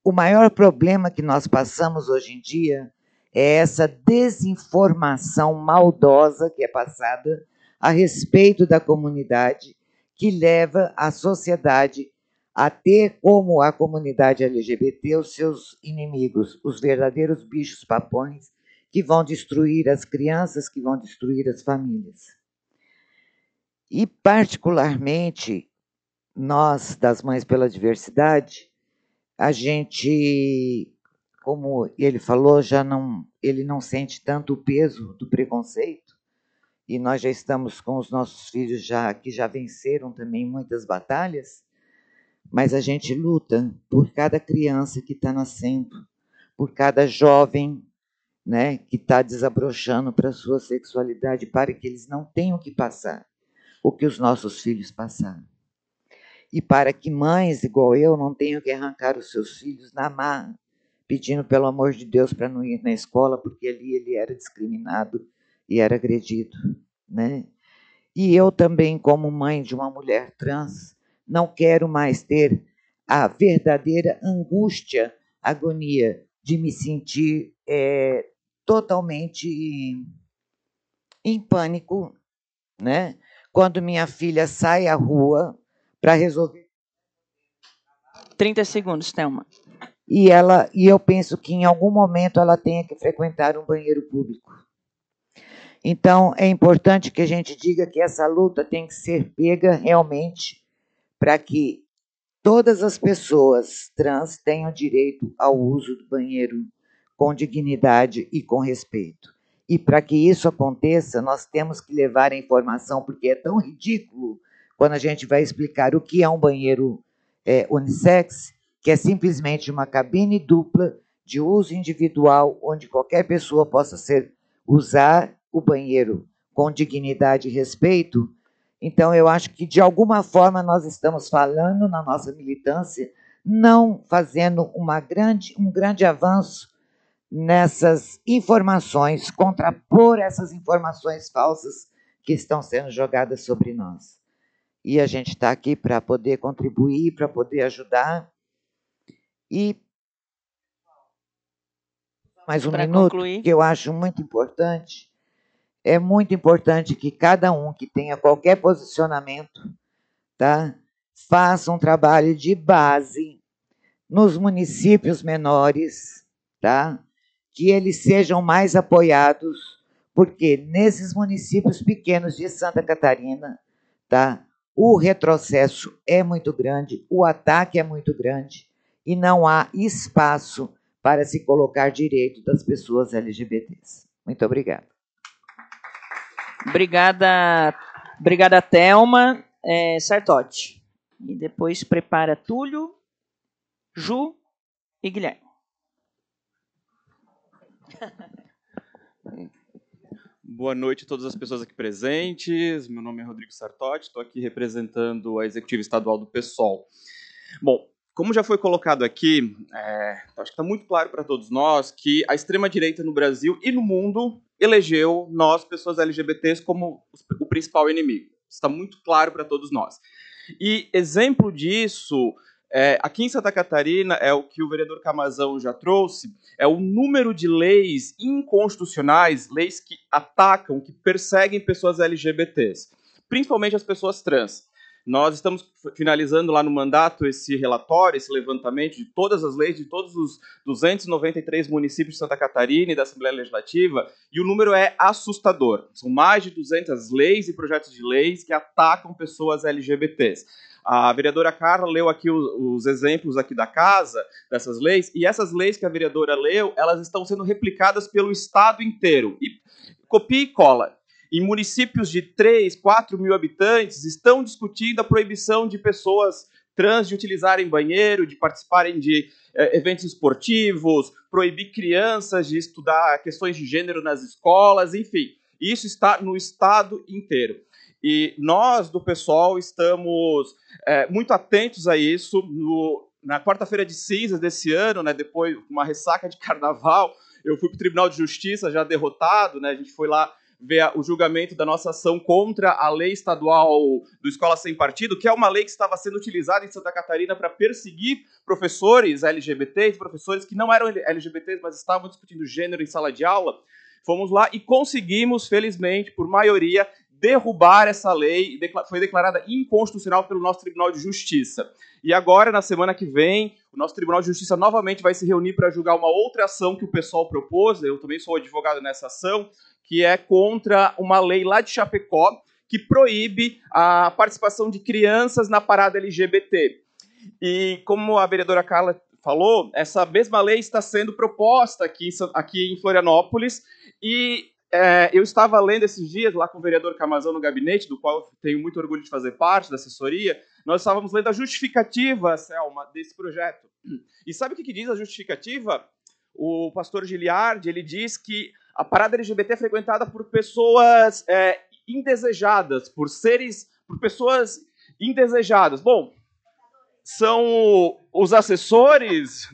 Speaker 6: o maior problema que nós passamos hoje em dia é essa desinformação maldosa que é passada a respeito da comunidade, que leva a sociedade a ter como a comunidade LGBT os seus inimigos, os verdadeiros bichos papões, que vão destruir as crianças, que vão destruir as famílias. E, particularmente, nós, das Mães pela Diversidade, a gente, como ele falou, ele não sente tanto o peso do preconceito, e nós já estamos com os nossos filhos que já venceram também muitas batalhas, mas a gente luta por cada criança que está nascendo, por cada jovem, né, que está desabrochando para a sua sexualidade, para que eles não tenham que passar o que os nossos filhos passaram. E para que mães, igual eu, não tenham que arrancar os seus filhos na marra, pedindo pelo amor de Deus para não ir na escola, porque ali ele era discriminado e era agredido, né? E eu também, como mãe de uma mulher trans, não quero mais ter a verdadeira angústia, agonia de me sentir totalmente em pânico, né? Quando minha filha sai à rua para resolver.
Speaker 1: 30 segundos, Thelma.
Speaker 6: E eu penso que em algum momento ela tenha que frequentar um banheiro público. Então, é importante que a gente diga que essa luta tem que ser pega realmente para que todas as pessoas trans tenham direito ao uso do banheiro com dignidade e com respeito. E para que isso aconteça, nós temos que levar a informação, porque é tão ridículo quando a gente vai explicar o que é um banheiro unissex, que é simplesmente uma cabine dupla de uso individual, onde qualquer pessoa possa usar o banheiro com dignidade e respeito. Então, eu acho que, de alguma forma, nós estamos falando na nossa militância, não fazendo um grande avanço nessas informações, contrapor essas informações falsas que estão sendo jogadas sobre nós. E a gente está aqui para poder contribuir, para poder ajudar. E mais um minuto, concluir, que eu acho muito importante. É muito importante que cada um que tenha qualquer posicionamento, tá, faça um trabalho de base nos municípios menores, tá, que eles sejam mais apoiados, porque nesses municípios pequenos de Santa Catarina, tá, o retrocesso é muito grande, o ataque é muito grande e não há espaço para se colocar direito das pessoas LGBTs. Muito obrigada.
Speaker 1: Obrigada, Thelma. Sartotti. E depois prepara Túlio, Ju e Guilherme.
Speaker 7: Boa noite a todas as pessoas aqui presentes. Meu nome é Rodrigo Sartotti, estou aqui representando a executiva estadual do PSOL. Bom, como já foi colocado aqui, acho que está muito claro para todos nós que a extrema-direita no Brasil e no mundo elegeu nós, pessoas LGBTs, como o principal inimigo. Está muito claro para todos nós. E exemplo disso, aqui em Santa Catarina, é o que o vereador Camazão já trouxe, é o número de leis inconstitucionais, leis que atacam, que perseguem pessoas LGBTs, principalmente as pessoas trans. Nós estamos finalizando lá no mandato esse relatório, esse levantamento de todas as leis de todos os 293 municípios de Santa Catarina e da Assembleia Legislativa, e o número é assustador. São mais de 200 leis e projetos de leis que atacam pessoas LGBTs. A vereadora Carla leu aqui os exemplos aqui da casa, dessas leis, e essas leis que a vereadora leu, elas estão sendo replicadas pelo Estado inteiro. E copia e cola. Em municípios de 3, 4 mil habitantes, estão discutindo a proibição de pessoas trans de utilizarem banheiro, de participarem de eventos esportivos, proibir crianças de estudar questões de gênero nas escolas, enfim. Isso está no estado inteiro. E nós, do PSOL, estamos muito atentos a isso. Na quarta-feira de cinzas desse ano, né, depois de uma ressaca de carnaval, eu fui para o Tribunal de Justiça já derrotado, né, a gente foi lá ver o julgamento da nossa ação contra a lei estadual do Escola Sem Partido, que é uma lei que estava sendo utilizada em Santa Catarina para perseguir professores LGBTs, professores que não eram LGBTs, mas estavam discutindo gênero em sala de aula. Fomos lá e conseguimos, felizmente, por maioria, derrubar essa lei, foi declarada inconstitucional pelo nosso Tribunal de Justiça. E agora, na semana que vem, o nosso Tribunal de Justiça novamente vai se reunir para julgar uma outra ação que o pessoal propôs, eu também sou advogado nessa ação, que é contra uma lei lá de Chapecó, que proíbe a participação de crianças na parada LGBT. E como a vereadora Carla falou, essa mesma lei está sendo proposta aqui em Florianópolis, e eu estava lendo esses dias lá com o vereador Camazão no gabinete, do qual eu tenho muito orgulho de fazer parte da assessoria, nós estávamos lendo a justificativa, Selma, desse projeto. E sabe o que diz a justificativa? O pastor Giliardi, ele diz que a parada LGBT é frequentada por pessoas indesejadas, por pessoas indesejadas. Bom, são os assessores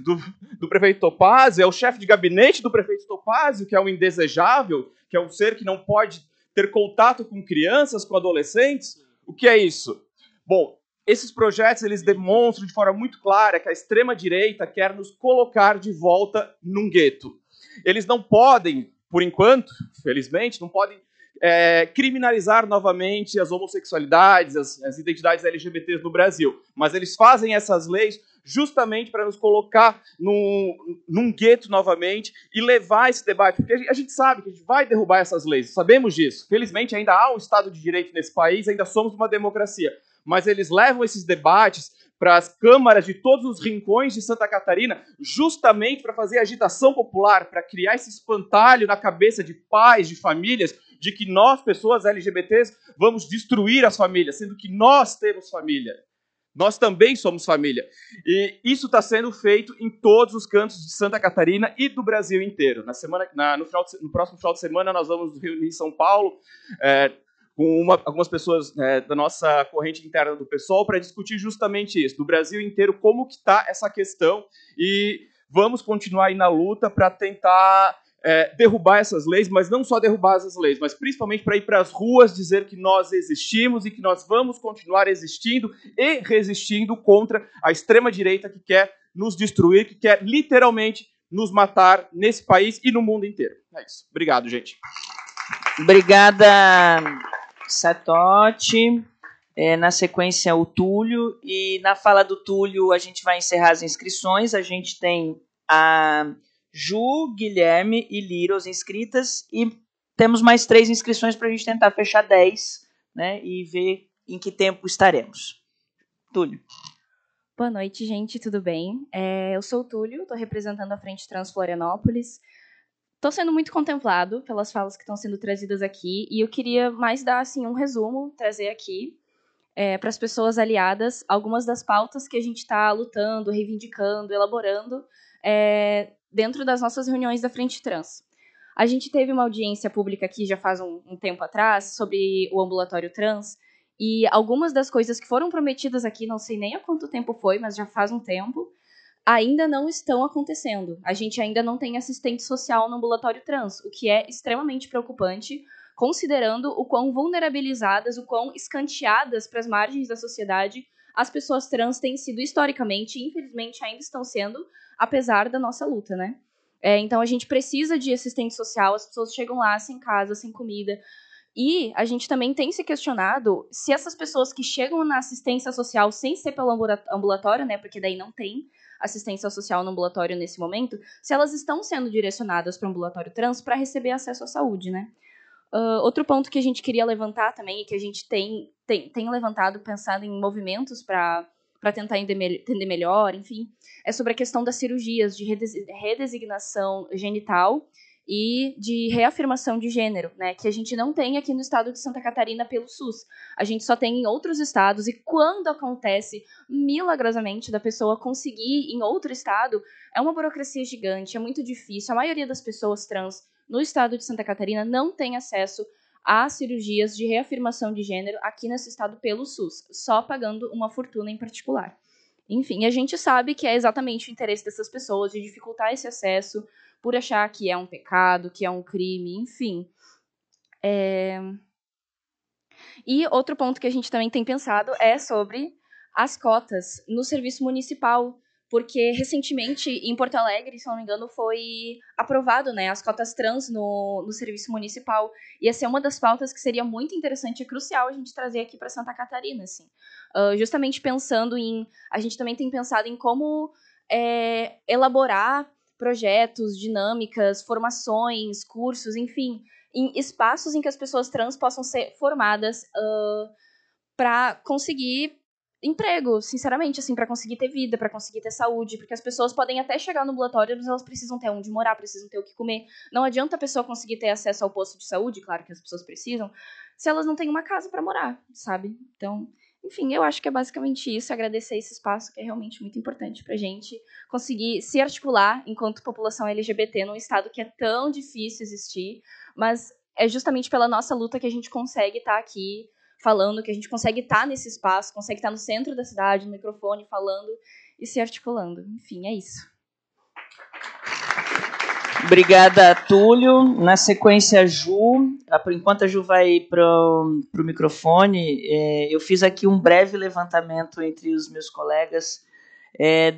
Speaker 7: do prefeito Topázio, é o chefe de gabinete do prefeito Topázio, que é um indesejável, que é um ser que não pode ter contato com crianças, com adolescentes. O que é isso? Bom, esses projetos eles demonstram de forma muito clara que a extrema-direita quer nos colocar de volta num gueto. Eles não podem, por enquanto, felizmente, não podem criminalizar novamente as homossexualidades, as identidades LGBTs no Brasil. Mas eles fazem essas leis justamente para nos colocar num gueto novamente e levar esse debate. Porque a gente sabe que a gente vai derrubar essas leis, sabemos disso. Felizmente ainda há um Estado de Direito nesse país, ainda somos uma democracia. mas eles levam esses debates para as câmaras de todos os rincões de Santa Catarina, justamente para fazer agitação popular, para criar esse espantalho na cabeça de pais, de famílias, de que nós, pessoas LGBTs, vamos destruir as famílias, sendo que nós temos família. Nós também somos família. E isso está sendo feito em todos os cantos de Santa Catarina e do Brasil inteiro. No próximo final de semana, nós vamos nos reunir em São Paulo, com algumas pessoas da nossa corrente interna do PSOL, para discutir justamente isso, do Brasil inteiro, como que está essa questão, e vamos continuar aí na luta para tentar derrubar essas leis, mas não só derrubar essas leis, mas principalmente para ir para as ruas dizer que nós existimos e que nós vamos continuar existindo e resistindo contra a extrema-direita que quer nos destruir, que quer literalmente nos matar nesse país e no mundo inteiro. É isso. Obrigado, gente.
Speaker 1: Obrigada, Sartotti. Na sequência, o Túlio. E na fala do Túlio, a gente vai encerrar as inscrições. A gente tem a Ju, Guilherme e Liros inscritas. E temos mais 3 inscrições para a gente tentar fechar 10, né, e ver em que tempo estaremos. Túlio.
Speaker 8: Boa noite, gente. Tudo bem? Eu sou o Túlio, estou representando a Frente Trans Florianópolis. Estou sendo muito contemplado pelas falas que estão sendo trazidas aqui e eu queria mais dar assim, um resumo, trazer aqui para as pessoas aliadas algumas das pautas que a gente está lutando, reivindicando, elaborando dentro das nossas reuniões da Frente Trans. A gente teve uma audiência pública aqui já faz um tempo atrás sobre o ambulatório trans e algumas das coisas que foram prometidas aqui, não sei nem há quanto tempo foi, mas já faz um tempo, ainda não estão acontecendo. A gente ainda não tem assistente social no ambulatório trans, o que é extremamente preocupante, considerando o quão vulnerabilizadas, o quão escanteadas para as margens da sociedade as pessoas trans têm sido historicamente e, infelizmente, ainda estão sendo, apesar da nossa luta, né? Então, a gente precisa de assistente social, as pessoas chegam lá sem casa, sem comida. E a gente também tem se questionado se essas pessoas que chegam na assistência social sem ser pelo ambulatório, né, porque daí não tem assistência social no ambulatório nesse momento, se elas estão sendo direcionadas para o ambulatório trans para receber acesso à saúde, né? Outro ponto que a gente queria levantar também, e que a gente tem levantado pensando em movimentos para tentar entender melhor, enfim, é sobre a questão das cirurgias de redesignação genital e de reafirmação de gênero, né, que a gente não tem aqui no estado de Santa Catarina pelo SUS. A gente só tem em outros estados, e quando acontece, milagrosamente, da pessoa conseguir em outro estado, é uma burocracia gigante, é muito difícil. A maioria das pessoas trans no estado de Santa Catarina não tem acesso a cirurgias de reafirmação de gênero aqui nesse estado pelo SUS, só pagando uma fortuna em particular. Enfim, a gente sabe que é exatamente o interesse dessas pessoas de dificultar esse acesso, por achar que é um pecado, que é um crime, enfim. E outro ponto que a gente também tem pensado é sobre as cotas no serviço municipal, porque recentemente em Porto Alegre, se não me engano, foi aprovado, né, as cotas trans no serviço municipal. E essa é uma das pautas que seria muito interessante e crucial a gente trazer aqui para Santa Catarina, assim. Justamente pensando em... A gente também tem pensado em como elaborar projetos, dinâmicas, formações, cursos, enfim, em espaços em que as pessoas trans possam ser formadas para conseguir emprego, sinceramente, assim, para conseguir ter vida, para conseguir ter saúde, porque as pessoas podem até chegar no ambulatório, mas elas precisam ter onde morar, precisam ter o que comer. Não adianta a pessoa conseguir ter acesso ao posto de saúde, claro que as pessoas precisam, se elas não têm uma casa para morar, sabe? Então, enfim, eu acho que é basicamente isso, agradecer esse espaço que é realmente muito importante pra gente conseguir se articular enquanto população LGBT num estado que é tão difícil existir, mas é justamente pela nossa luta que a gente consegue estar aqui falando, que a gente consegue estar nesse espaço, consegue estar no centro da cidade, no microfone, falando e se articulando. Enfim, é isso.
Speaker 1: Obrigada, Túlio. Na sequência, Ju. Enquanto a Ju vai para o microfone, eu fiz aqui um breve levantamento entre os meus colegas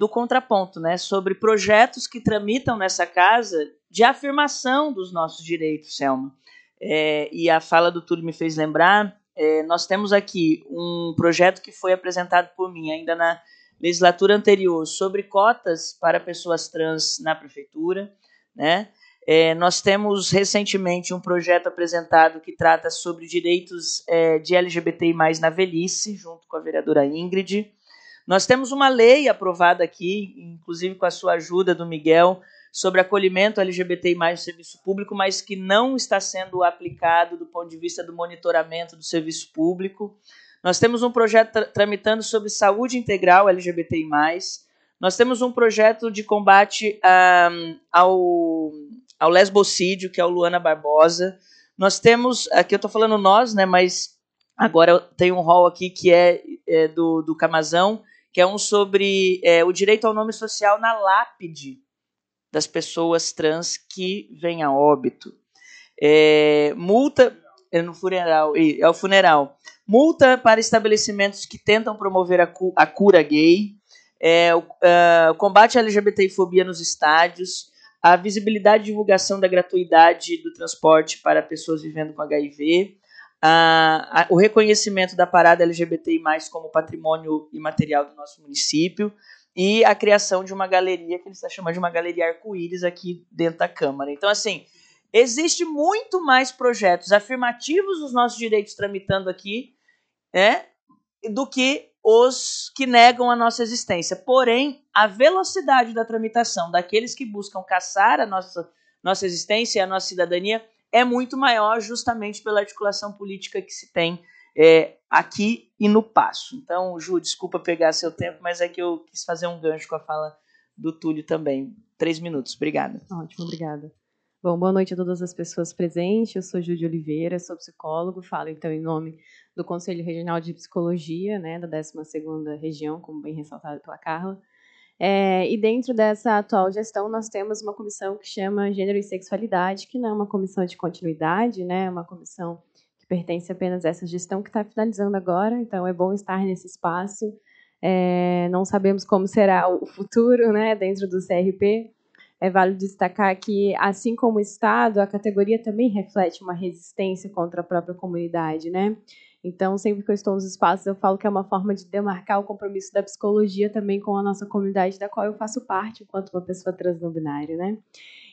Speaker 1: do contraponto, né, sobre projetos que tramitam nessa casa de afirmação dos nossos direitos, Selma. E a fala do Túlio me fez lembrar, nós temos aqui um projeto que foi apresentado por mim ainda na legislatura anterior sobre cotas para pessoas trans na prefeitura, né? Nós temos recentemente um projeto apresentado que trata sobre direitos de LGBTI+, na velhice, junto com a vereadora Ingrid. Nós temos uma lei aprovada aqui, inclusive com a sua ajuda, do Miguel, sobre acolhimento LGBTI+, no serviço público, mas que não está sendo aplicado do ponto de vista do monitoramento do serviço público. Nós temos um projeto tramitando sobre saúde integral LGBTI+. Nós temos um projeto de combate ao lesbocídio, que é o Luana Barbosa. Nós temos, aqui eu estou falando nós, né, mas agora tem um rol aqui que é do Camazão, que é um sobre o direito ao nome social na lápide das pessoas trans que vêm a óbito. Multa no funeral, é o funeral. Multa para estabelecimentos que tentam promover a cura gay, o combate à LGBTfobia nos estádios, a visibilidade e divulgação da gratuidade do transporte para pessoas vivendo com HIV, o reconhecimento da parada LGBTI+, como patrimônio imaterial do nosso município, e a criação de uma galeria, que ele está chamando de uma galeria arco-íris aqui dentro da Câmara. Então, assim, existe muito mais projetos afirmativos dos nossos direitos tramitando aqui, do que os que negam a nossa existência. Porém, a velocidade da tramitação daqueles que buscam caçar a nossa existência e a nossa cidadania é muito maior, justamente pela articulação política que se tem aqui e no Paço. Então, Ju, desculpa pegar seu tempo, mas é que eu quis fazer um gancho com a fala do Túlio também. 3 minutos, obrigada.
Speaker 9: Ótimo, obrigada. Bom, boa noite a todas as pessoas presentes. Eu sou Ju de Oliveira, sou psicólogo, falo então em nome do Conselho Regional de Psicologia, né, da 12ª Região, como bem ressaltado pela Carla. E dentro dessa atual gestão, nós temos uma comissão que chama Gênero e Sexualidade, que não é uma comissão de continuidade, né, é uma comissão que pertence apenas a essa gestão que está finalizando agora, então é bom estar nesse espaço. Não sabemos como será o futuro, né, dentro do CRP. É válido destacar que, assim como o Estado, a categoria também reflete uma resistência contra a própria comunidade, né? Então, sempre que eu estou nos espaços, eu falo que é uma forma de demarcar o compromisso da psicologia também com a nossa comunidade, da qual eu faço parte enquanto uma pessoa trans não binária, né?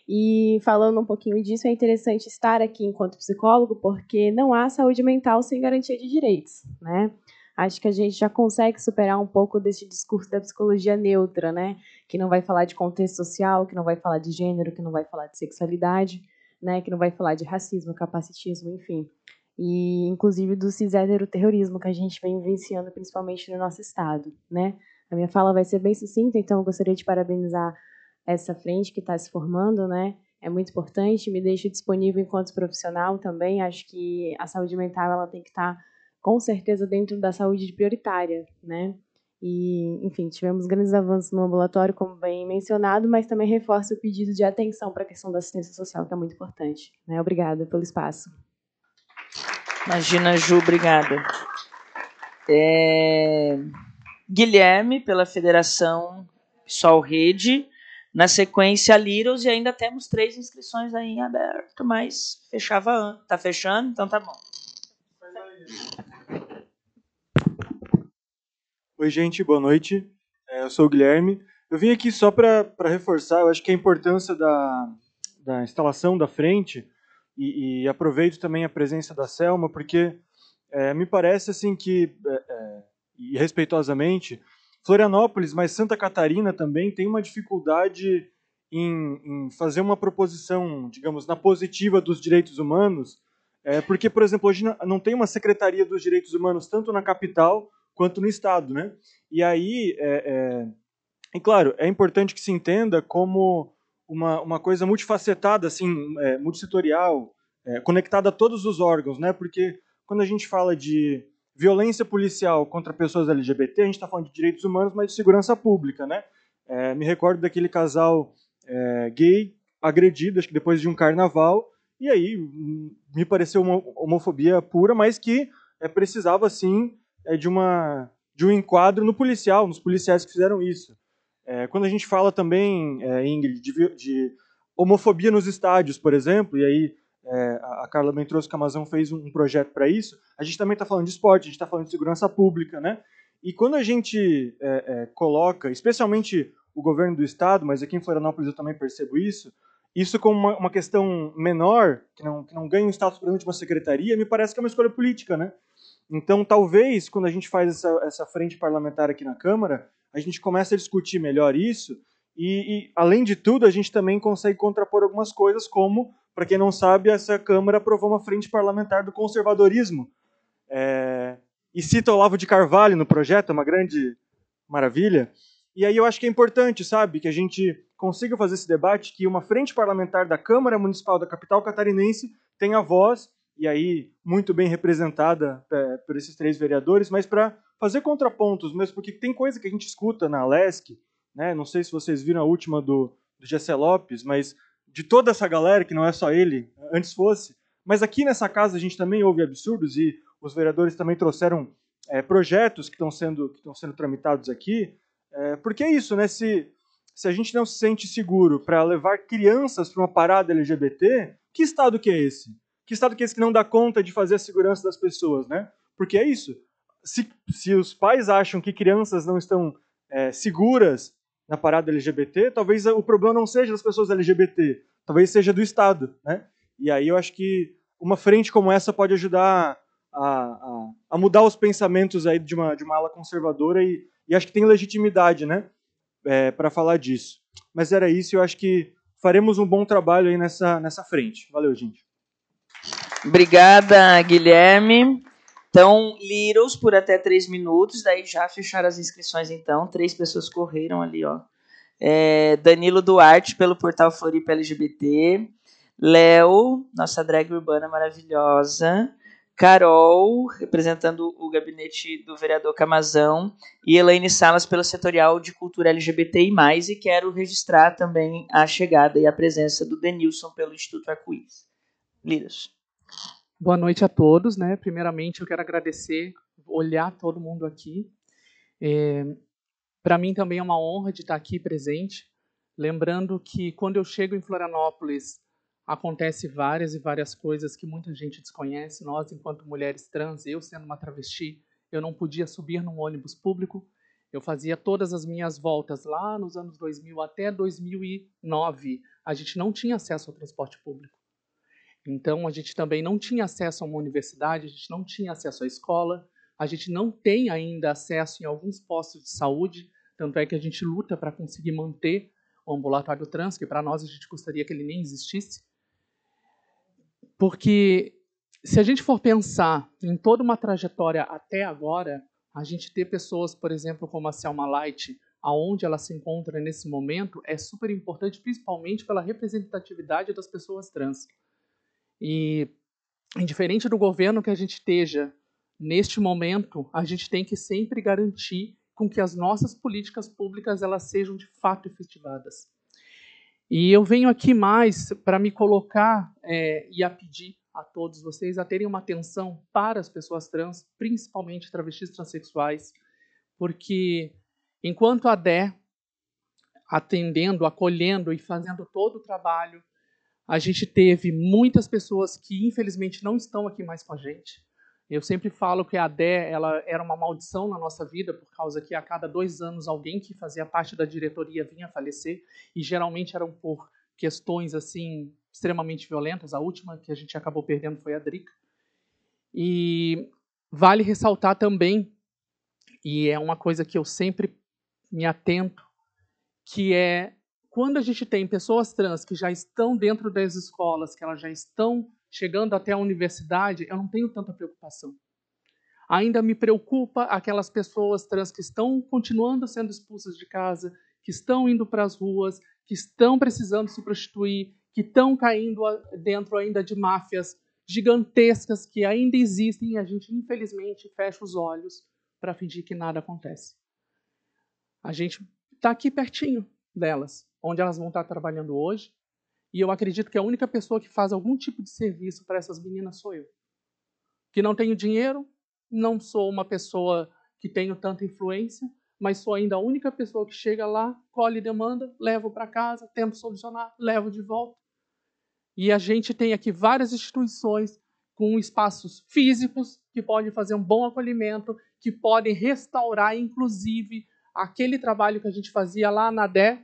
Speaker 9: E falando um pouquinho disso, é interessante estar aqui enquanto psicólogo, porque não há saúde mental sem garantia de direitos, né? Acho que a gente já consegue superar um pouco desse discurso da psicologia neutra, né? Que não vai falar de contexto social, que não vai falar de gênero, que não vai falar de sexualidade, né? Que não vai falar de racismo, capacitismo, enfim. E, inclusive, do cis-heteroterrorismo que a gente vem vivenciando, principalmente no nosso estado, né? A minha fala vai ser bem sucinta, então eu gostaria de parabenizar essa frente que está se formando, né? É muito importante, me deixo disponível enquanto profissional também. Acho que a saúde mental ela tem que estar com certeza dentro da saúde prioritária, né? E, enfim, tivemos grandes avanços no ambulatório, como bem mencionado, mas também reforço o pedido de atenção para a questão da assistência social, que é muito importante, né? Obrigada pelo espaço.
Speaker 1: Imagina, Ju, obrigada. Guilherme, pela Federação PSOL Rede. Na sequência, Liros, e ainda temos 3 inscrições aí em aberto, mas fechava antes. Tá fechando? Então tá bom.
Speaker 10: Oi, gente, boa noite. Eu sou o Guilherme. Eu vim aqui só para reforçar, eu acho que a importância da instalação da frente, e aproveito também a presença da Selma, porque me parece assim que, e respeitosamente, Florianópolis, mas Santa Catarina também tem uma dificuldade em fazer uma proposição, digamos, na positiva dos direitos humanos, porque, por exemplo, hoje não tem uma Secretaria dos Direitos Humanos tanto na capital quanto no Estado, né? E aí, e claro, é importante que se entenda como uma coisa multifacetada, assim, multissetorial, conectada a todos os órgãos, né? Porque quando a gente fala de violência policial contra pessoas LGBT, a gente está falando de direitos humanos, mas de segurança pública, né? Me recordo daquele casal gay agredido, acho que depois de um carnaval, e aí me pareceu uma homofobia pura, mas que precisava, sim, de um enquadro no policial, nos policiais que fizeram isso. Quando a gente fala também, Ingrid, de homofobia nos estádios, por exemplo, e aí a Carla Bentroso Camazão fez um projeto para isso, a gente também está falando de esporte, a gente está falando de segurança pública, né? E quando a gente coloca, especialmente o governo do estado, mas aqui em Florianópolis eu também percebo isso, isso como uma questão menor, que não ganha um status, por exemplo, de uma secretaria, me parece que é uma escolha política, né? Então, talvez, quando a gente faz essa frente parlamentar aqui na Câmara, a gente começa a discutir melhor isso e, além de tudo, a gente também consegue contrapor algumas coisas, como, para quem não sabe, essa Câmara aprovou uma frente parlamentar do conservadorismo. E cita Olavo de Carvalho no projeto, é uma grande maravilha. E aí eu acho que é importante, sabe, que a gente consiga fazer esse debate, que uma frente parlamentar da Câmara Municipal da capital catarinense tenha voz, e aí muito bem representada por esses 3 vereadores, mas para fazer contrapontos mesmo, porque tem coisa que a gente escuta na Alesc, né? Não sei se vocês viram a última do Gessé Lopes, mas de toda essa galera, que não é só ele, antes fosse, mas aqui nessa casa a gente também ouve absurdos, e os vereadores também trouxeram projetos que estão sendo tramitados aqui, porque é isso, né? Se a gente não se sente seguro para levar crianças para uma parada LGBT, que estado que é esse? Que estado que é esse que não dá conta de fazer a segurança das pessoas, né? Porque é isso. Se os pais acham que crianças não estão seguras na parada LGBT, talvez o problema não seja das pessoas LGBT, talvez seja do Estado, né? E aí eu acho que uma frente como essa pode ajudar a mudar os pensamentos aí de uma ala conservadora e acho que tem legitimidade, né, para falar disso. Mas era isso, eu acho que faremos um bom trabalho aí nessa frente. Valeu, gente.
Speaker 1: Obrigada, Guilherme. Então, Littles por até 3 minutos, daí já fecharam as inscrições então, 3 pessoas correram ali, ó. Danilo Duarte, pelo portal Floripa LGBT, Léo, nossa drag urbana maravilhosa, Carol, representando o gabinete do vereador Camazão, e Elaine Salas, pelo setorial de cultura LGBTI+, e quero registrar também a chegada e a presença do Denilson pelo Instituto Arco-Íris. Lidas.
Speaker 11: Boa noite a todos, né? Primeiramente, eu quero agradecer, olhar todo mundo aqui. Para mim também é uma honra de estar aqui presente. Lembrando que quando eu chego em Florianópolis, acontece várias e várias coisas que muita gente desconhece. Nós, enquanto mulheres trans, eu sendo uma travesti, eu não podia subir num ônibus público. Eu fazia todas as minhas voltas lá nos anos 2000 até 2009. A gente não tinha acesso ao transporte público. Então, a gente também não tinha acesso a uma universidade, a gente não tinha acesso à escola, a gente não tem ainda acesso em alguns postos de saúde, tanto é que a gente luta para conseguir manter o ambulatório trans, que para nós a gente gostaria que ele nem existisse. Porque se a gente for pensar em toda uma trajetória até agora, a gente ter pessoas, por exemplo, como a Selma Light, aonde ela se encontra nesse momento, é super importante, principalmente pela representatividade das pessoas trans. E, indiferente do governo que a gente esteja, neste momento, a gente tem que sempre garantir com que as nossas políticas públicas elas sejam de fato efetivadas. E eu venho aqui mais para me colocar e a pedir a todos vocês a terem uma atenção para as pessoas trans, principalmente travestis transexuais, porque enquanto a DE, atendendo, acolhendo e fazendo todo o trabalho, a gente teve muitas pessoas que, infelizmente, não estão aqui mais com a gente. Eu sempre falo que a DE ela era uma maldição na nossa vida, por causa que a cada 2 anos alguém que fazia parte da diretoria vinha a falecer, e geralmente eram por questões assim extremamente violentas. A última que a gente acabou perdendo foi a Drica. E vale ressaltar também, e é uma coisa que eu sempre me atento, que é quando a gente tem pessoas trans que já estão dentro das escolas, que elas já estão chegando até a universidade, eu não tenho tanta preocupação. Ainda me preocupa aquelas pessoas trans que estão continuando sendo expulsas de casa, que estão indo para as ruas, que estão precisando se prostituir, que estão caindo dentro ainda de máfias gigantescas que ainda existem e a gente, infelizmente, fecha os olhos para fingir que nada acontece. A gente está aqui pertinho delas, onde elas vão estar trabalhando hoje, e eu acredito que a única pessoa que faz algum tipo de serviço para essas meninas sou eu. Que não tenho dinheiro, não sou uma pessoa que tenho tanta influência, mas sou ainda a única pessoa que chega lá, colhe demanda, levo para casa, tento solucionar, levo de volta. E a gente tem aqui várias instituições com espaços físicos que podem fazer um bom acolhimento, que podem restaurar, inclusive, aquele trabalho que a gente fazia lá na DE,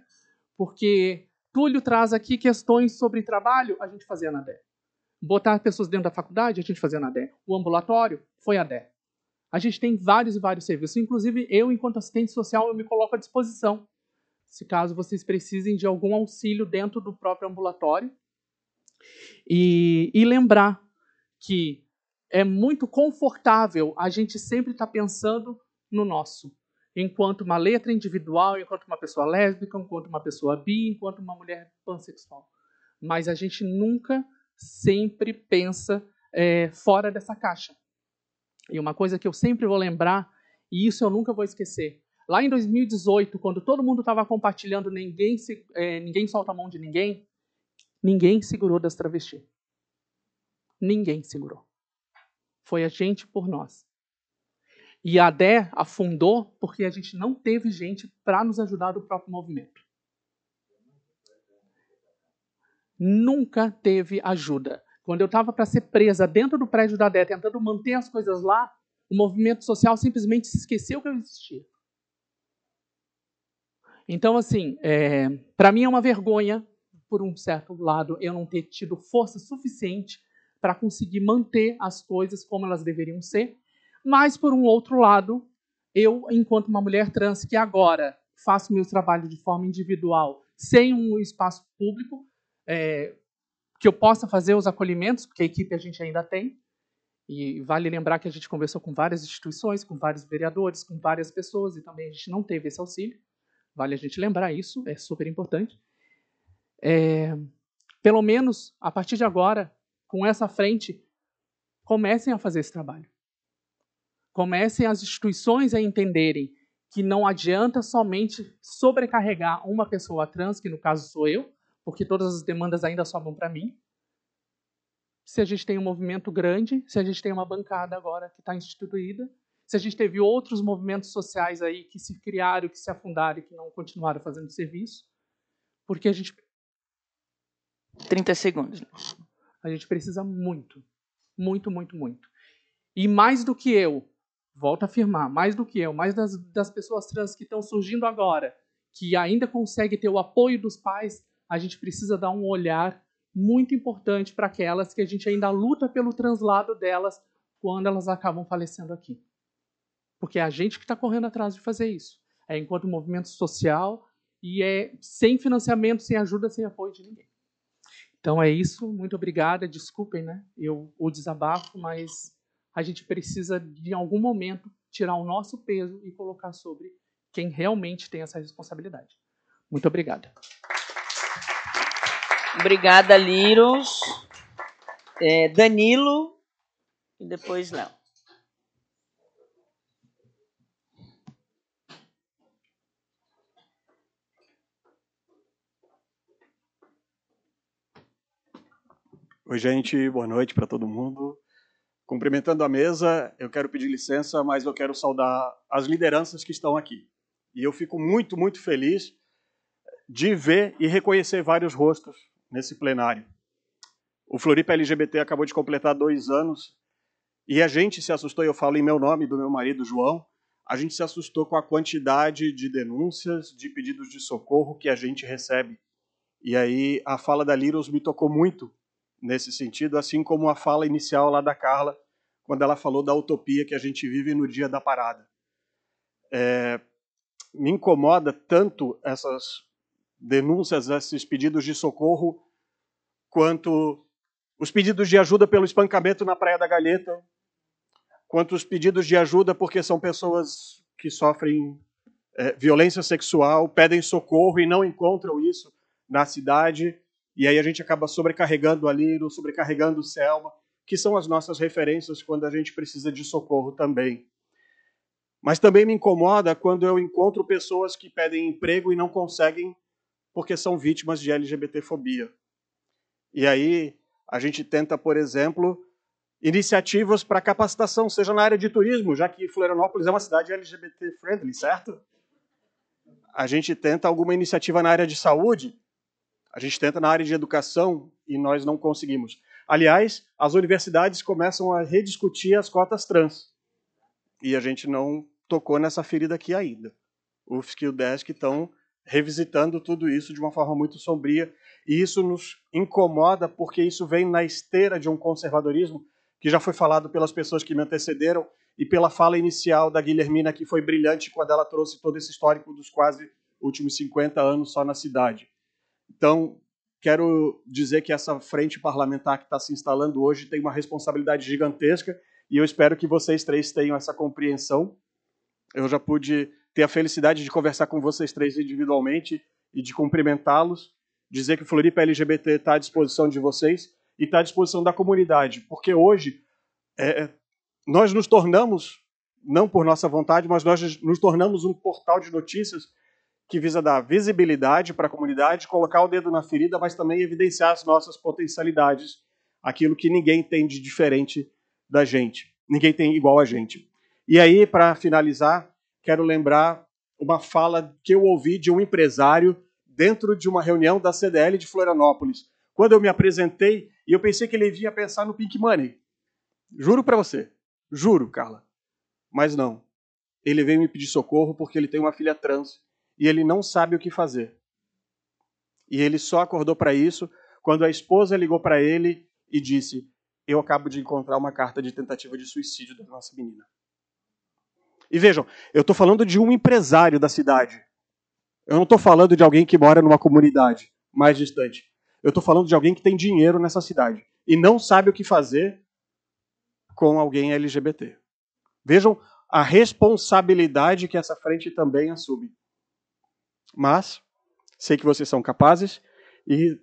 Speaker 11: porque Túlio traz aqui questões sobre trabalho, a gente fazia na DE. Botar pessoas dentro da faculdade, a gente fazia na DE. O ambulatório foi a DE. A gente tem vários e vários serviços. Inclusive, eu, enquanto assistente social, eu me coloco à disposição, se caso vocês precisem de algum auxílio dentro do próprio ambulatório. E lembrar que é muito confortável a gente sempre estar pensando no nosso, enquanto uma letra individual, enquanto uma pessoa lésbica, enquanto uma pessoa bi, enquanto uma mulher pansexual. Mas a gente nunca, sempre pensa fora dessa caixa. E uma coisa que eu sempre vou lembrar, e isso eu nunca vou esquecer, lá em 2018, quando todo mundo estava compartilhando ninguém solta a mão de ninguém, ninguém segurou das travestis. Ninguém segurou. Foi a gente por nós. E a DE afundou porque a gente não teve gente para nos ajudar do próprio movimento. Nunca teve ajuda. Quando eu estava para ser presa dentro do prédio da DE, tentando manter as coisas lá, o movimento social simplesmente se esqueceu que eu existia. Então, assim, para mim é uma vergonha, por um certo lado, eu não ter tido força suficiente para conseguir manter as coisas como elas deveriam ser. Mas, por um outro lado, eu, enquanto uma mulher trans que agora faço meu trabalho de forma individual, sem um espaço público, que eu possa fazer os acolhimentos, porque a equipe a gente ainda tem, e vale lembrar que a gente conversou com várias instituições, com vários vereadores, com várias pessoas, e também a gente não teve esse auxílio. Vale a gente lembrar isso, é super importante. Pelo menos, a partir de agora, com essa frente, comecem a fazer esse trabalho. Comecem as instituições a entenderem que não adianta somente sobrecarregar uma pessoa trans, que no caso sou eu, porque todas as demandas ainda sobram para mim. Se a gente tem um movimento grande, se a gente tem uma bancada agora que está instituída, se a gente teve outros movimentos sociais aí que se criaram, que se afundaram e que não continuaram fazendo serviço, porque a gente...
Speaker 1: 30 segundos.
Speaker 11: A gente precisa muito, muito, muito, muito. E mais do que eu, volto a afirmar, mais do que eu, mais das pessoas trans que estão surgindo agora, que ainda conseguem ter o apoio dos pais, a gente precisa dar um olhar muito importante para aquelas que a gente ainda luta pelo translado delas quando elas acabam falecendo aqui. Porque é a gente que está correndo atrás de fazer isso. É enquanto movimento social e é sem financiamento, sem ajuda, sem apoio de ninguém. Então é isso, muito obrigada, desculpem, né, o desabafo, mas a gente precisa, de algum momento, tirar o nosso peso e colocar sobre quem realmente tem essa responsabilidade. Muito obrigada.
Speaker 1: Obrigada, Liros. Danilo e depois Léo.
Speaker 12: Oi, gente, boa noite para todo mundo. Cumprimentando a mesa, eu quero pedir licença, mas eu quero saudar as lideranças que estão aqui. E eu fico muito, muito feliz de ver e reconhecer vários rostos nesse plenário. O Floripa LGBT acabou de completar 2 anos e a gente se assustou, e eu falo em meu nome, do meu marido, João, a gente se assustou com a quantidade de denúncias, de pedidos de socorro que a gente recebe. E aí a fala da Liros me tocou muito nesse sentido, assim como a fala inicial lá da Carla, quando ela falou da utopia que a gente vive no dia da parada. Me incomoda tanto essas denúncias, esses pedidos de socorro, quanto os pedidos de ajuda pelo espancamento na Praia da Galheta, quanto os pedidos de ajuda porque são pessoas que sofrem violência sexual, pedem socorro e não encontram isso na cidade. E aí a gente acaba sobrecarregando a Liro, sobrecarregando o Selma, que são as nossas referências quando a gente precisa de socorro também. Mas também me incomoda quando eu encontro pessoas que pedem emprego e não conseguem porque são vítimas de LGBTfobia. E aí a gente tenta, por exemplo, iniciativas para capacitação, seja na área de turismo, já que Florianópolis é uma cidade LGBT-friendly, certo? A gente tenta alguma iniciativa na área de saúde, a gente tenta na área de educação e nós não conseguimos. Aliás, as universidades começam a rediscutir as cotas trans. E a gente não tocou nessa ferida aqui ainda. O UFSC e o DESC estão revisitando tudo isso de uma forma muito sombria, e isso nos incomoda porque isso vem na esteira de um conservadorismo que já foi falado pelas pessoas que me antecederam e pela fala inicial da Guilhermina, que foi brilhante quando ela trouxe todo esse histórico dos quase últimos 50 anos só na cidade. Então, quero dizer que essa frente parlamentar que está se instalando hoje tem uma responsabilidade gigantesca e eu espero que vocês três tenham essa compreensão. Eu já pude ter a felicidade de conversar com vocês três individualmente e de cumprimentá-los, dizer que o Floripa LGBT está à disposição de vocês e está à disposição da comunidade, porque hoje nós nos tornamos, não por nossa vontade, mas nós nos tornamos um portal de notícias que visa dar visibilidade para a comunidade, colocar o dedo na ferida, mas também evidenciar as nossas potencialidades, aquilo que ninguém tem de diferente da gente, ninguém tem igual a gente. E aí, para finalizar, quero lembrar uma fala que eu ouvi de um empresário dentro de uma reunião da CDL de Florianópolis. Quando eu me apresentei, e eu pensei que ele ia pensar no Pink Money. Juro para você. Juro, Carla. Mas não. Ele veio me pedir socorro porque ele tem uma filha trans e ele não sabe o que fazer. E ele só acordou para isso quando a esposa ligou para ele e disse: eu acabo de encontrar uma carta de tentativa de suicídio da nossa menina. E vejam, eu estou falando de um empresário da cidade. Eu não estou falando de alguém que mora numa comunidade mais distante. Eu estou falando de alguém que tem dinheiro nessa cidade e não sabe o que fazer com alguém LGBT. Vejam a responsabilidade que essa frente também assume. Mas sei que vocês são capazes e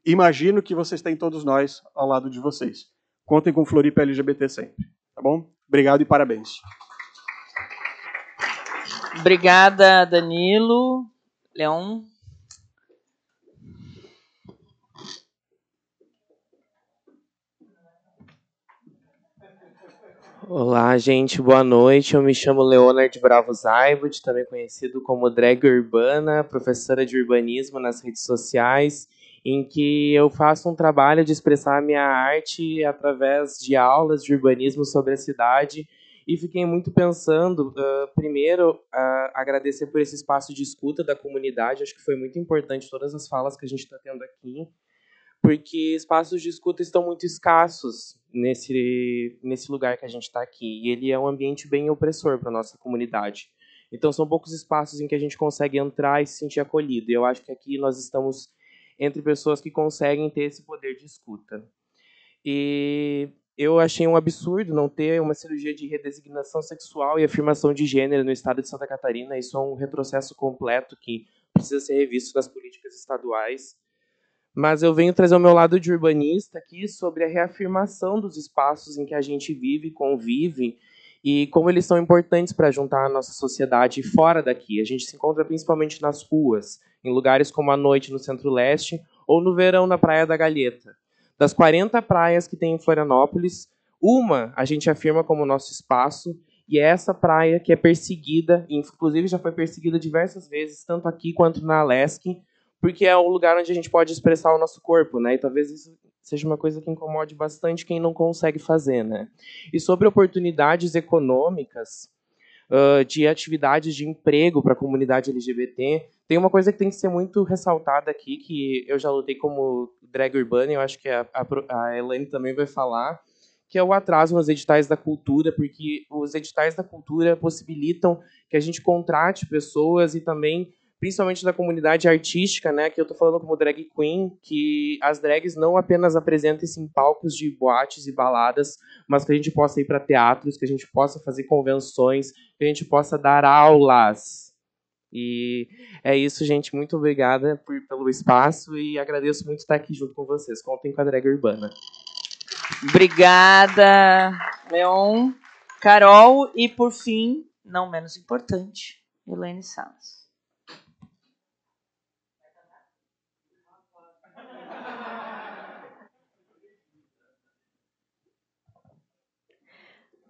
Speaker 12: imagino que vocês têm todos nós ao lado de vocês. Contem com Floripa LGBT sempre. Tá bom? Obrigado e parabéns.
Speaker 1: Obrigada, Danilo. Leon.
Speaker 13: Olá, gente, boa noite. Eu me chamo Leonard Bravo Zaibut, também conhecido como Drag Urbana, professora de urbanismo nas redes sociais, em que eu faço um trabalho de expressar a minha arte através de aulas de urbanismo sobre a cidade. E fiquei muito pensando, primeiro, agradecer por esse espaço de escuta da comunidade. Acho que foi muito importante todas as falas que a gente está tendo aqui, porque espaços de escuta estão muito escassos nesse lugar que a gente está aqui. E ele é um ambiente bem opressor para a nossa comunidade. Então, são poucos espaços em que a gente consegue entrar e se sentir acolhido. E eu acho que aqui nós estamos entre pessoas que conseguem ter esse poder de escuta. E eu achei um absurdo não ter uma cirurgia de redesignação sexual e afirmação de gênero no estado de Santa Catarina. Isso é um retrocesso completo que precisa ser revisto nas políticas estaduais. Mas eu venho trazer o meu lado de urbanista aqui sobre a reafirmação dos espaços em que a gente vive, convive, e como eles são importantes para juntar a nossa sociedade fora daqui. A gente se encontra principalmente nas ruas, em lugares como a noite no Centro-Leste ou no verão na Praia da Galheta. Das 40 praias que tem em Florianópolis, uma a gente afirma como nosso espaço, e é essa praia que é perseguida, inclusive já foi perseguida diversas vezes, tanto aqui quanto na Alesc, porque é um lugar onde a gente pode expressar o nosso corpo, né? E talvez isso seja uma coisa que incomode bastante quem não consegue fazer, né? E sobre oportunidades econômicas, de atividades de emprego para a comunidade LGBT, tem uma coisa que tem que ser muito ressaltada aqui, que eu já lutei como drag urbana, e eu acho que a Elaine também vai falar, que é o atraso nos editais da cultura, porque os editais da cultura possibilitam que a gente contrate pessoas e também principalmente da comunidade artística, né, que eu estou falando como drag queen, que as drags não apenas apresentem-se em palcos de boates e baladas, mas que a gente possa ir para teatros, que a gente possa fazer convenções, que a gente possa dar aulas. E é isso, gente. Muito obrigada pelo espaço e agradeço muito estar aqui junto com vocês. Contem com a Drag Urbana.
Speaker 1: Obrigada, Leon. Carol e, por fim, não menos importante, Elaine Salas.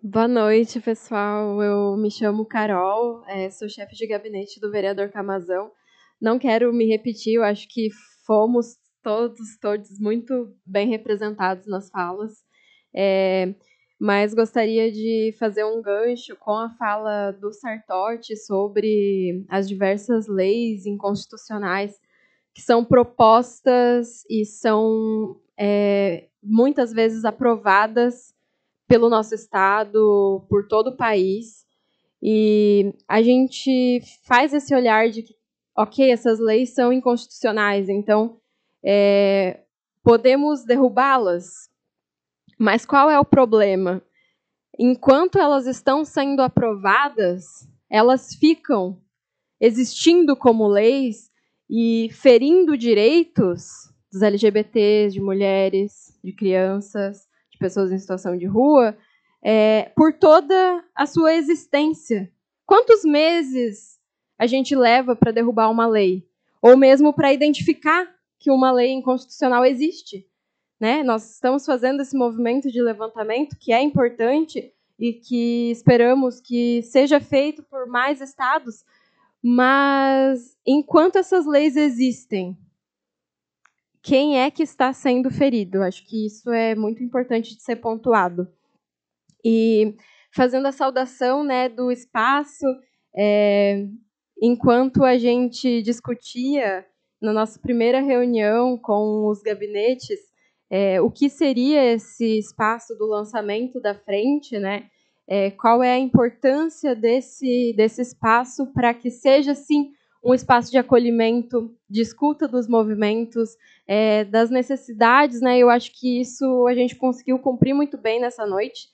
Speaker 9: Boa noite, pessoal. Eu me chamo Carol, sou chefe de gabinete do vereador Camazão. Não quero me repetir, eu acho que fomos todos muito bem representados nas falas. mas gostaria de fazer um gancho com a fala do Sartotti sobre as diversas leis inconstitucionais que são propostas e são muitas vezes aprovadas pelo nosso Estado, por todo o país. E a gente faz esse olhar de que, ok, essas leis são inconstitucionais, então podemos derrubá-las, mas qual é o problema? Enquanto elas estão sendo aprovadas, elas ficam existindo como leis e ferindo direitos dos LGBTs, de mulheres, de crianças, de pessoas em situação de rua, por toda a sua existência. Quantos meses a gente leva para derrubar uma lei? Ou mesmo para identificar que uma lei inconstitucional existe? Né? Nós estamos fazendo esse movimento de levantamento, que é importante e que esperamos que seja feito por mais estados, mas enquanto essas leis existem, quem é que está sendo ferido? Acho que isso é muito importante de ser pontuado. E fazendo a saudação, né, do espaço, enquanto a gente discutia na nossa primeira reunião com os gabinetes o que seria esse espaço do lançamento da frente, né? Qual é a importância desse espaço para que seja, sim, um espaço de acolhimento, de escuta dos movimentos, das necessidades, né? Eu acho que isso a gente conseguiu cumprir muito bem nessa noite,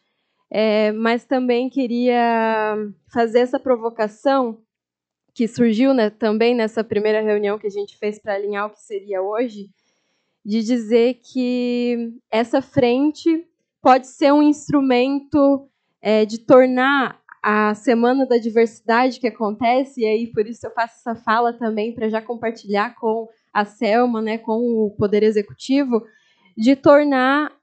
Speaker 9: mas também queria fazer essa provocação que surgiu, né, também nessa primeira reunião que a gente fez para alinhar o que seria hoje, de dizer que essa frente pode ser um instrumento de tornar a Semana da Diversidade que acontece, e aí por isso eu faço essa fala também para já compartilhar com a Selma, né, com o Poder Executivo, de tornar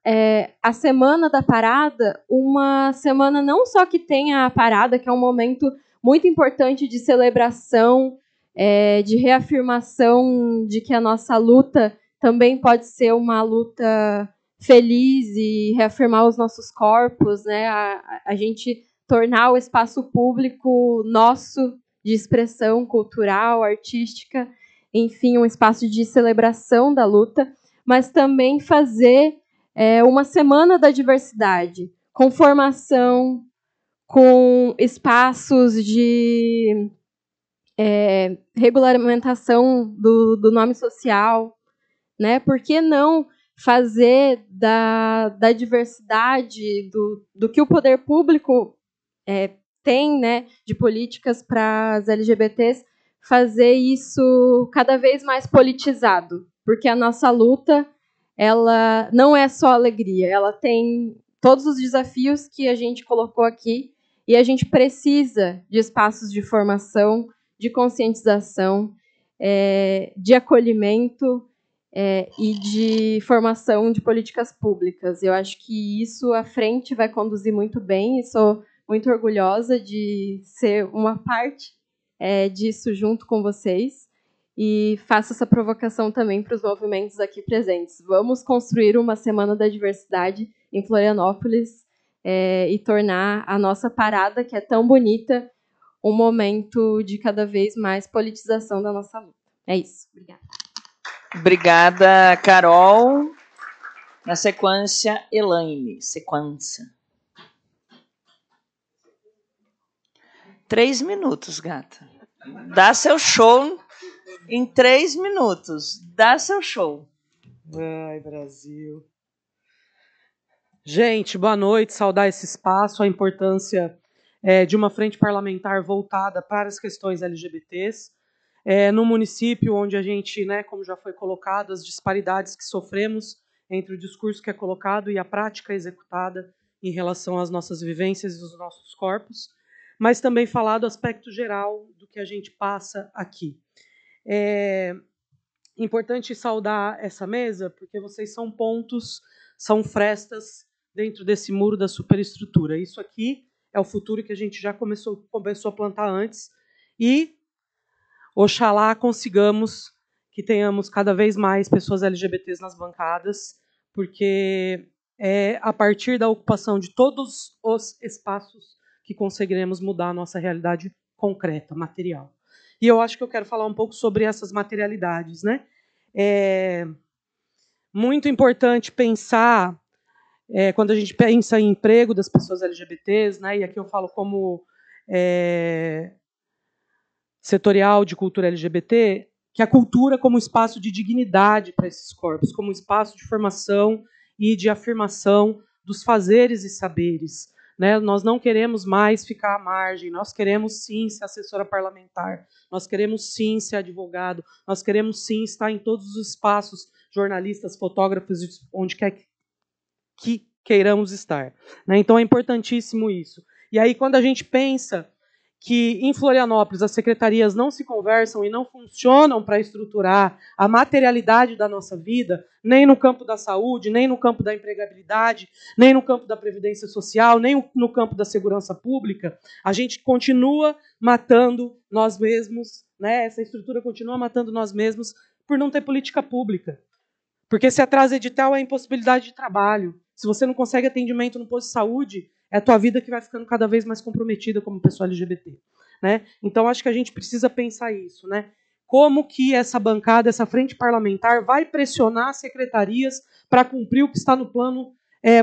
Speaker 9: a Semana da Parada uma semana não só que tenha a parada, que é um momento muito importante de celebração, de reafirmação de que a nossa luta também pode ser uma luta feliz e reafirmar os nossos corpos, né? A gente tornar o espaço público nosso de expressão cultural, artística, enfim, um espaço de celebração da luta, mas também fazer uma semana da diversidade, com formação, com espaços de regulamentação do nome social, né? Por que não fazer da diversidade, do que o poder público tem, né, de políticas para as LGBTs, fazer isso cada vez mais politizado? Porque a nossa luta, ela não é só alegria, ela tem todos os desafios que a gente colocou aqui, e a gente precisa de espaços de formação, de conscientização, de acolhimento, e de formação de políticas públicas. Eu acho que isso à frente vai conduzir muito bem, e sou muito orgulhosa de ser uma parte disso junto com vocês, e faço essa provocação também para os movimentos aqui presentes. Vamos construir uma Semana da Diversidade em Florianópolis e tornar a nossa parada, que é tão bonita, um momento de cada vez mais politização da nossa luta. É isso. Obrigada.
Speaker 1: Obrigada, Carol. Na sequência, Elaine. Sequência. 3 minutos, gata. Dá seu show em 3 minutos. Dá seu show.
Speaker 14: Ai, Brasil. Gente, boa noite. Saudar esse espaço, a importância de uma frente parlamentar voltada para as questões LGBTs. No município onde a gente, né, como já foi colocado, as disparidades que sofremos entre o discurso que é colocado e a prática executada em relação às nossas vivências e os nossos corpos, mas também falar do aspecto geral do que a gente passa aqui. É importante saudar essa mesa, porque vocês são pontos, são frestas dentro desse muro da superestrutura. Isso aqui é o futuro que a gente já começou a plantar antes, e oxalá consigamos que tenhamos cada vez mais pessoas LGBTs nas bancadas, porque a partir da ocupação de todos os espaços que conseguiremos mudar a nossa realidade concreta, material. E eu acho que eu quero falar um pouco sobre essas materialidades, né? É muito importante pensar, quando a gente pensa em emprego das pessoas LGBTs, né? E aqui eu falo como setorial de cultura LGBT, que a cultura como espaço de dignidade para esses corpos, como espaço de formação e de afirmação dos fazeres e saberes. Né? Nós não queremos mais ficar à margem, nós queremos sim ser assessora parlamentar, nós queremos sim ser advogado, nós queremos sim estar em todos os espaços, jornalistas, fotógrafos, onde quer que queiramos estar. Né? Então é importantíssimo isso. E aí quando a gente pensa que em Florianópolis as secretarias não se conversam e não funcionam para estruturar a materialidade da nossa vida, nem no campo da saúde, nem no campo da empregabilidade, nem no campo da previdência social, nem no campo da segurança pública, a gente continua matando nós mesmos, né? Essa estrutura continua matando nós mesmos por não ter política pública. Porque se atrasa edital é impossibilidade de trabalho. Se você não consegue atendimento no posto de saúde, é a tua vida que vai ficando cada vez mais comprometida como pessoa LGBT. Né? Então, acho que a gente precisa pensar isso. Né? Como que essa bancada, essa frente parlamentar, vai pressionar as secretarias para cumprir o que está no plano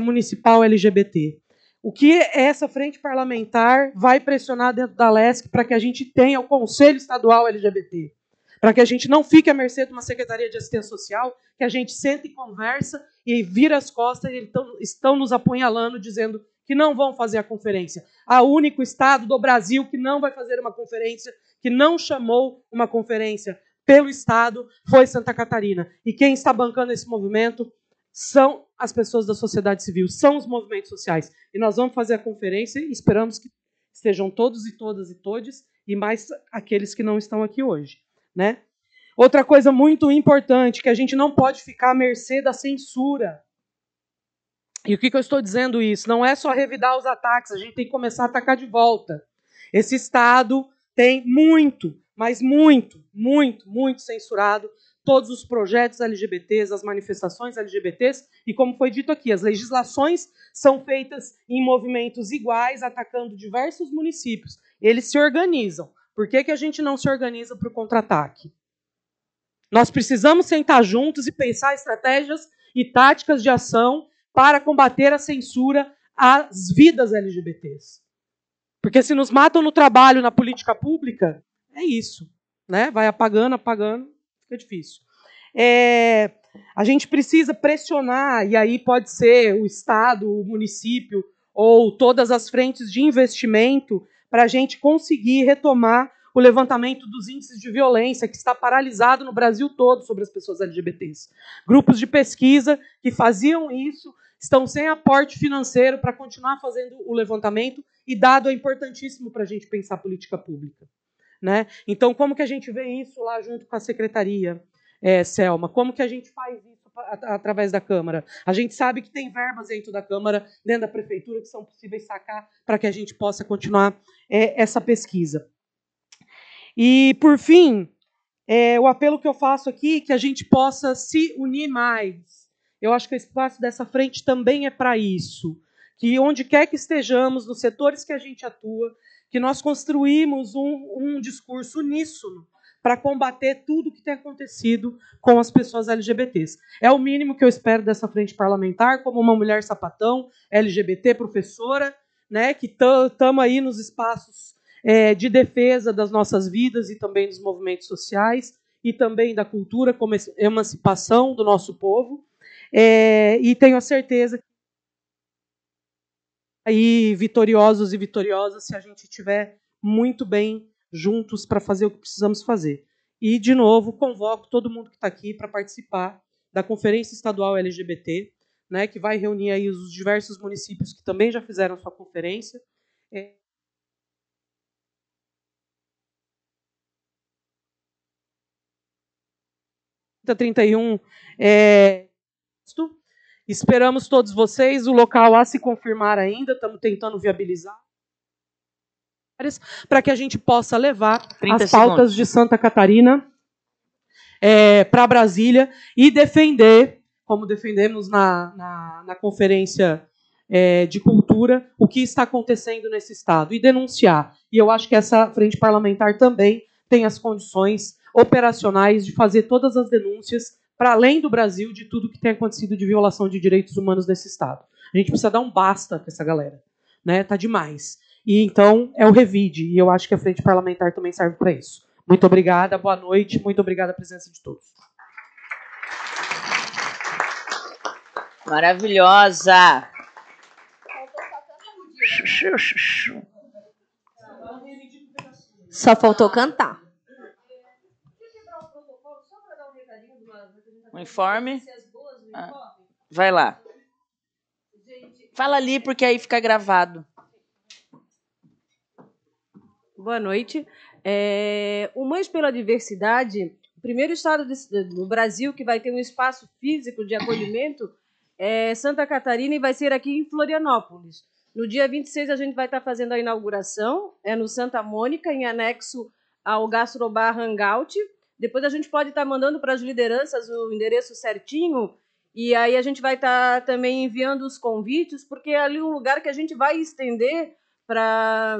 Speaker 14: municipal LGBT? O que essa frente parlamentar vai pressionar dentro da LESC para que a gente tenha o Conselho Estadual LGBT? Para que a gente não fique à mercê de uma Secretaria de Assistência Social, que a gente senta e conversa e vira as costas e estão nos apunhalando, dizendo que não vão fazer a conferência. O único estado do Brasil que não vai fazer uma conferência, que não chamou uma conferência pelo estado, foi Santa Catarina. E quem está bancando esse movimento são as pessoas da sociedade civil, são os movimentos sociais. E nós vamos fazer a conferência e esperamos que estejam todos e todas e todes, e mais aqueles que não estão aqui hoje. Né? Outra coisa muito importante, que a gente não pode ficar à mercê da censura. E o que eu estou dizendo isso? Não é só revidar os ataques, a gente tem que começar a atacar de volta. Esse Estado tem muito, mas muito censurado todos os projetos LGBTs, as manifestações LGBTs, e como foi dito aqui, as legislações são feitas em movimentos iguais, atacando diversos municípios. Eles se organizam. Por que a gente não se organiza para o contra-ataque? Nós precisamos sentar juntos e pensar estratégias e táticas de ação para combater a censura às vidas LGBTs. Porque se nos matam no trabalho, na política pública, é isso. Né? Vai apagando, fica difícil. A gente precisa pressionar, e aí pode ser o Estado, o município, ou todas as frentes de investimento, para a gente conseguir retomar o levantamento dos índices de violência que está paralisado no Brasil todo sobre as pessoas LGBTs. Grupos de pesquisa que faziam isso estão sem aporte financeiro para continuar fazendo o levantamento, e dado é importantíssimo para a gente pensar política pública. Né? Então, como que a gente vê isso lá junto com a secretaria, Selma? Como que a gente faz isso através da Câmara? A gente sabe que tem verbas dentro da Câmara, dentro da Prefeitura, que são possíveis sacar para que a gente possa continuar essa pesquisa. E, por fim, o apelo que eu faço aqui é que a gente possa se unir mais. Eu acho que o espaço dessa frente também é para isso. Que onde quer que estejamos, nos setores que a gente atua, que nós construímos um discurso uníssono para combater tudo que tem acontecido com as pessoas LGBTs. É o mínimo que eu espero dessa frente parlamentar, como uma mulher sapatão, LGBT, professora, né, que estamos aí nos espaços de defesa das nossas vidas e também dos movimentos sociais e também da cultura como emancipação do nosso povo. E tenho a certeza que aí vitoriosos e vitoriosas se a gente estiver muito bem juntos para fazer o que precisamos fazer. E, de novo, convoco todo mundo que está aqui para participar da Conferência Estadual LGBT, né, que vai reunir aí os diversos municípios que também já fizeram sua conferência. 31 esperamos todos vocês, o local a se confirmar ainda, estamos tentando viabilizar, para que a gente possa levar as pautas de Santa Catarina para Brasília e defender como defendemos na conferência de cultura, o que está acontecendo nesse Estado e denunciar. E eu acho que essa frente parlamentar também tem as condições operacionais de fazer todas as denúncias para além do Brasil de tudo que tem acontecido de violação de direitos humanos nesse Estado. A gente precisa dar um basta com essa galera. Né? Tá demais. E então é o revide, e eu acho que a frente parlamentar também serve para isso. Muito obrigada, boa noite, muito obrigada a presença de todos.
Speaker 1: Maravilhosa!
Speaker 3: Só faltou cantar.
Speaker 1: Um informe? Vai lá. Fala ali, porque aí fica gravado.
Speaker 15: Boa noite. O Mães pela Diversidade, o primeiro estado do Brasil que vai ter um espaço físico de acolhimento é Santa Catarina e vai ser aqui em Florianópolis. No dia 26 a gente vai estar fazendo a inauguração, no Santa Mônica, em anexo ao Gastrobar Hangout. Depois a gente pode estar mandando para as lideranças o endereço certinho, e aí a gente vai estar também enviando os convites, porque é ali um lugar que a gente vai estender para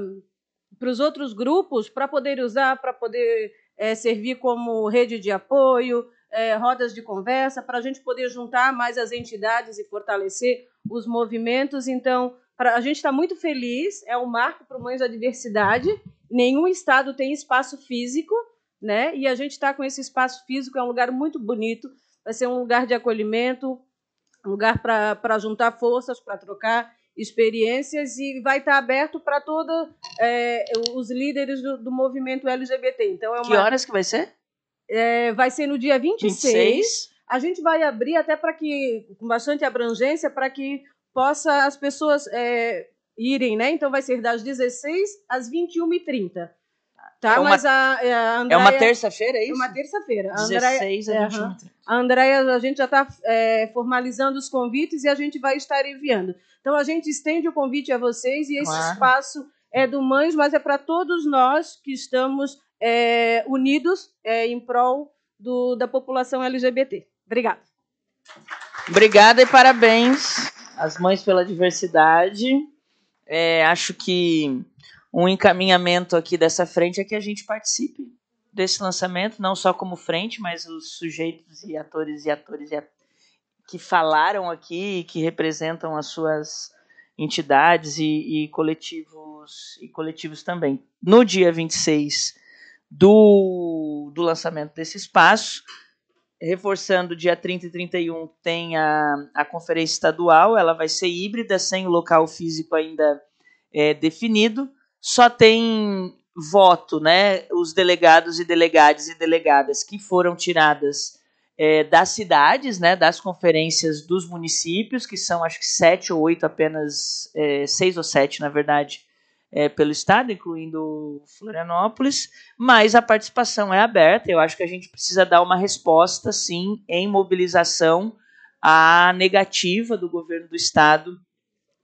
Speaker 15: os outros grupos, para poder usar, para poder servir como rede de apoio, rodas de conversa, para a gente poder juntar mais as entidades e fortalecer os movimentos. Então, a gente está muito feliz, é um marco para o Mães da Diversidade. Nenhum estado tem espaço físico, né? E a gente está com esse espaço físico, é um lugar muito bonito, vai ser um lugar de acolhimento, um lugar para juntar forças, para trocar experiências, e vai estar aberto para todos os líderes do movimento LGBT. Então,
Speaker 1: Que horas que vai ser?
Speaker 15: Vai ser no dia 26. A gente vai abrir até com bastante abrangência, para que possa as pessoas irem, né? Então vai ser das 16 às 21h30. Tá? Mas a Andréia,
Speaker 1: é uma terça-feira, é isso?
Speaker 15: É uma terça-feira.
Speaker 1: 16 a 21h30.
Speaker 15: A Andréia, a gente já está formalizando os convites e a gente vai estar enviando. Então a gente estende o convite a vocês, e esse espaço é do Mães, mas é para todos nós que estamos unidos em prol da população LGBT. Obrigada.
Speaker 1: Obrigada e parabéns às Mães pela Diversidade. Acho que um encaminhamento aqui dessa frente é que a gente participe desse lançamento, não só como frente, mas os sujeitos e atores que falaram aqui, que representam as suas entidades e coletivos também. No dia 26 do lançamento desse espaço, reforçando, dia 30 e 31 tem a conferência estadual, ela vai ser híbrida, sem o local físico ainda definido, só tem voto, né, os delegados e delegadas que foram tiradas das cidades, né, das conferências dos municípios, que são acho que 7 ou 8 apenas, 6 ou 7 na verdade, pelo estado, incluindo Florianópolis, mas a participação é aberta. Eu acho que a gente precisa dar uma resposta, sim, em mobilização à negativa do governo do estado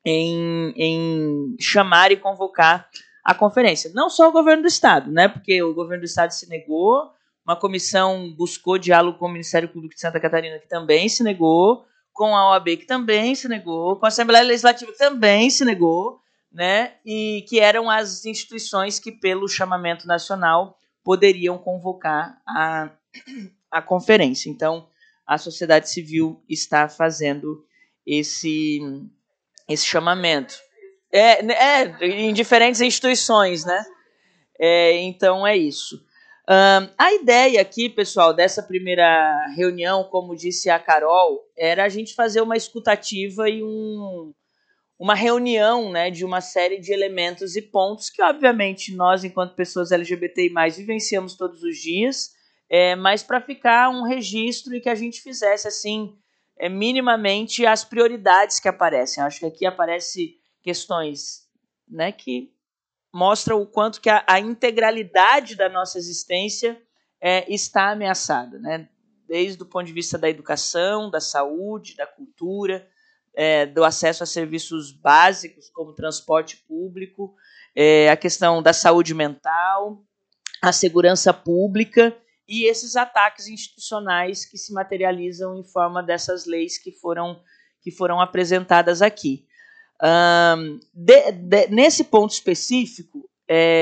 Speaker 1: em chamar e convocar a conferência. Não só o governo do estado, né, porque o governo do estado se negou, uma comissão buscou diálogo com o Ministério Público de Santa Catarina, que também se negou, com a OAB, que também se negou, com a Assembleia Legislativa, que também se negou, né, e que eram as instituições que, pelo chamamento nacional, poderiam convocar a conferência. Então, a sociedade civil está fazendo esse chamamento. Em diferentes instituições, né? Então, é isso. A ideia aqui, pessoal, dessa primeira reunião, como disse a Carol, era a gente fazer uma escutativa e uma reunião, né, de uma série de elementos e pontos que, obviamente, nós, enquanto pessoas LGBTI+, vivenciamos todos os dias, mas para ficar um registro e que a gente fizesse, assim, minimamente as prioridades que aparecem. Acho que aqui aparecem questões, né, que mostram o quanto que a integralidade da nossa existência está ameaçada, né, desde o ponto de vista da educação, da saúde, da cultura, do acesso a serviços básicos como transporte público, a questão da saúde mental, a segurança pública e esses ataques institucionais que se materializam em forma dessas leis que foram apresentadas aqui. Nesse ponto específico,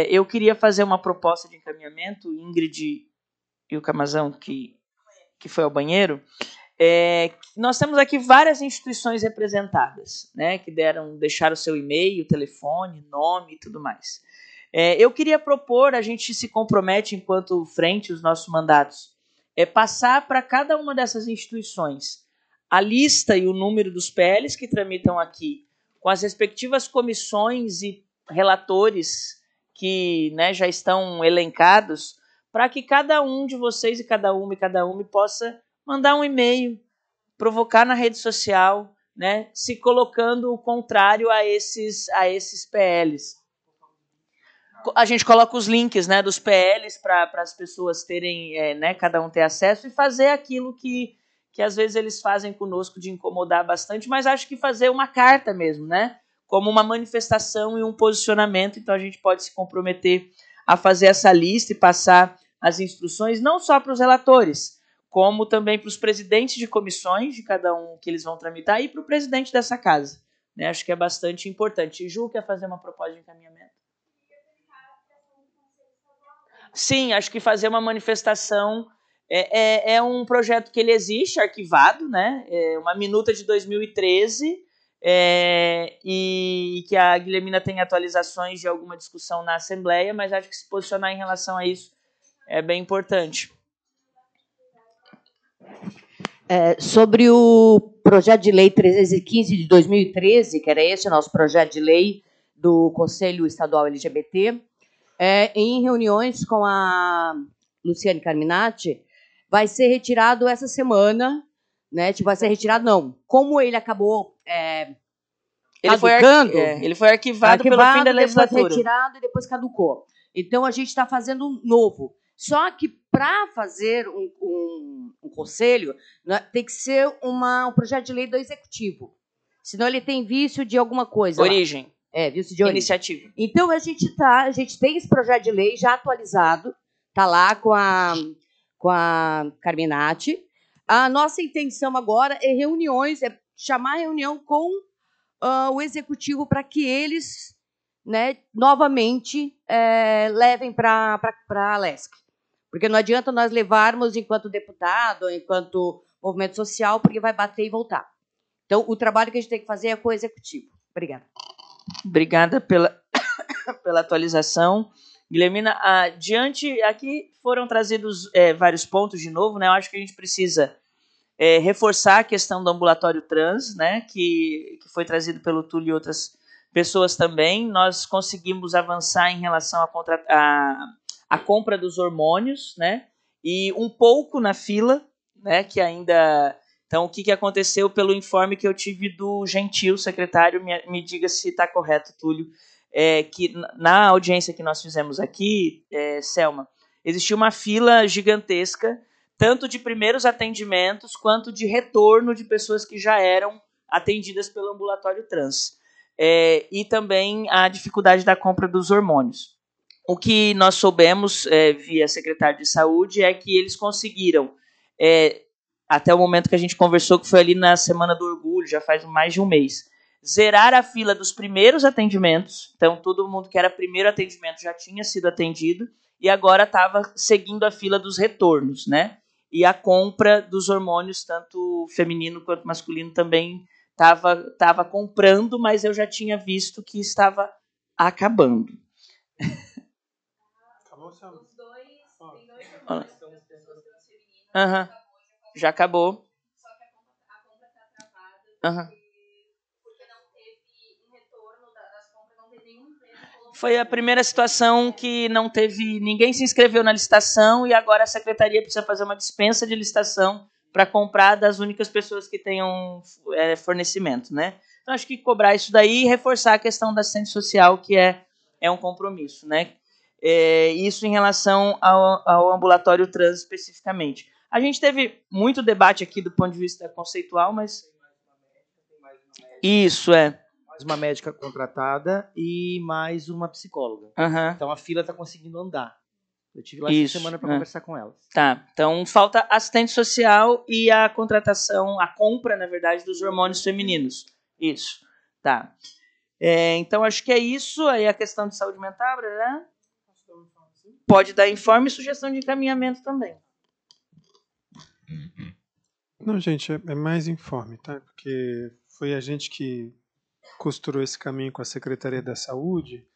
Speaker 1: eu queria fazer uma proposta de encaminhamento, Ingrid e o Camazão, que foi ao banheiro. Nós temos aqui várias instituições representadas, né, que deixaram o seu e-mail, telefone, nome e tudo mais. Eu queria propor, a gente se compromete enquanto frente, os nossos mandatos, passar para cada uma dessas instituições a lista e o número dos PLs que tramitam aqui, com as respectivas comissões e relatores que, né, já estão elencados, para que cada um de vocês e cada uma possa mandar um e-mail, provocar na rede social, né, se colocando o contrário a esses PLs. A gente coloca os links, né, dos PLs para as pessoas terem, né, cada um ter acesso e fazer aquilo que às vezes eles fazem conosco de incomodar bastante, mas acho que fazer uma carta mesmo, né, como uma manifestação e um posicionamento. Então a gente pode se comprometer a fazer essa lista e passar as instruções não só para os relatores, como também para os presidentes de comissões de cada um que eles vão tramitar e para o presidente dessa casa, né? Acho que é bastante importante. Ju, quer fazer uma proposta de encaminhamento? Sim, acho que fazer uma manifestação é um projeto que ele existe, arquivado, né? É uma minuta de 2013, e que a Guilhermina tem atualizações de alguma discussão na Assembleia, mas acho que se posicionar em relação a isso é bem importante.
Speaker 5: Sobre o projeto de lei 315 de 2013, que era esse o nosso projeto de lei do Conselho Estadual LGBT, em reuniões com a Luciane Carminati, vai ser retirado essa semana, né? Vai ser retirado, não. Como ele acabou caducando,
Speaker 1: ele foi arquivado pelo fim da legislatura.
Speaker 5: Depois retirado e depois caducou. Então, a gente está fazendo um novo. Só que, para fazer um conselho, tem que ser um projeto de lei do Executivo. Senão ele tem vício de alguma coisa.
Speaker 1: Origem.
Speaker 5: Vício de origem.
Speaker 1: Iniciativa.
Speaker 5: Então, a gente tem esse projeto de lei já atualizado, está lá com a Carminati. A nossa intenção agora é chamar reunião com o Executivo para que eles, né, novamente levem para a LESC. Porque não adianta nós levarmos enquanto deputado, enquanto movimento social, porque vai bater e voltar. Então, o trabalho que a gente tem que fazer é com o Executivo. Obrigada.
Speaker 1: Obrigada pela atualização. Guilhermina, aqui foram trazidos vários pontos de novo, né? Eu acho que a gente precisa reforçar a questão do ambulatório trans, né? Que foi trazido pelo Túlio e outras pessoas também. Nós conseguimos avançar em relação à compra dos hormônios, né? E um pouco na fila, né? Que ainda... Então, o que aconteceu pelo informe que eu tive do Gentil, secretário, me diga se está correto, Túlio, que na audiência que nós fizemos aqui, Selma, existia uma fila gigantesca, tanto de primeiros atendimentos, quanto de retorno de pessoas que já eram atendidas pelo ambulatório trans. E também a dificuldade da compra dos hormônios. O que nós soubemos, via secretário de Saúde, é que eles conseguiram... até o momento que a gente conversou, que foi ali na Semana do Orgulho, já faz mais de um mês, zerar a fila dos primeiros atendimentos. Então, todo mundo que era primeiro atendimento já tinha sido atendido, e agora estava seguindo a fila dos retornos, né? E a compra dos hormônios, tanto feminino quanto masculino, também estava comprando, mas eu já tinha visto que estava acabando.
Speaker 2: Acabou, Selma?
Speaker 8: Os dois, tem dois
Speaker 1: hormônios
Speaker 8: para as pessoas transferidas.
Speaker 1: Aham. Já acabou.
Speaker 8: Só que a compra está travada. Porque não teve um retorno das compras, não teve nenhum empresa.
Speaker 1: Foi a primeira situação que não teve... Ninguém se inscreveu na licitação e agora a secretaria precisa fazer uma dispensa de licitação para comprar das únicas pessoas que tenham fornecimento, né? Então, acho que cobrar isso daí e reforçar a questão da assistência social, que é um compromisso, né? Isso em relação ao ambulatório trans especificamente. A gente teve muito debate aqui do ponto de vista conceitual, mas... Isso,
Speaker 4: Mais uma médica contratada e mais uma psicóloga.
Speaker 1: Uhum.
Speaker 4: Então a fila está conseguindo andar. Eu tive lá essa semana para conversar com elas.
Speaker 1: Tá, então falta assistente social e a contratação, a compra, na verdade, dos hormônios femininos. Isso, tá. Então acho que é isso, aí a questão de saúde mental, né? Pode dar informe e sugestão de encaminhamento também.
Speaker 2: Não, gente, é mais informe, tá? Porque foi a gente que costurou esse caminho com a Secretaria da Saúde,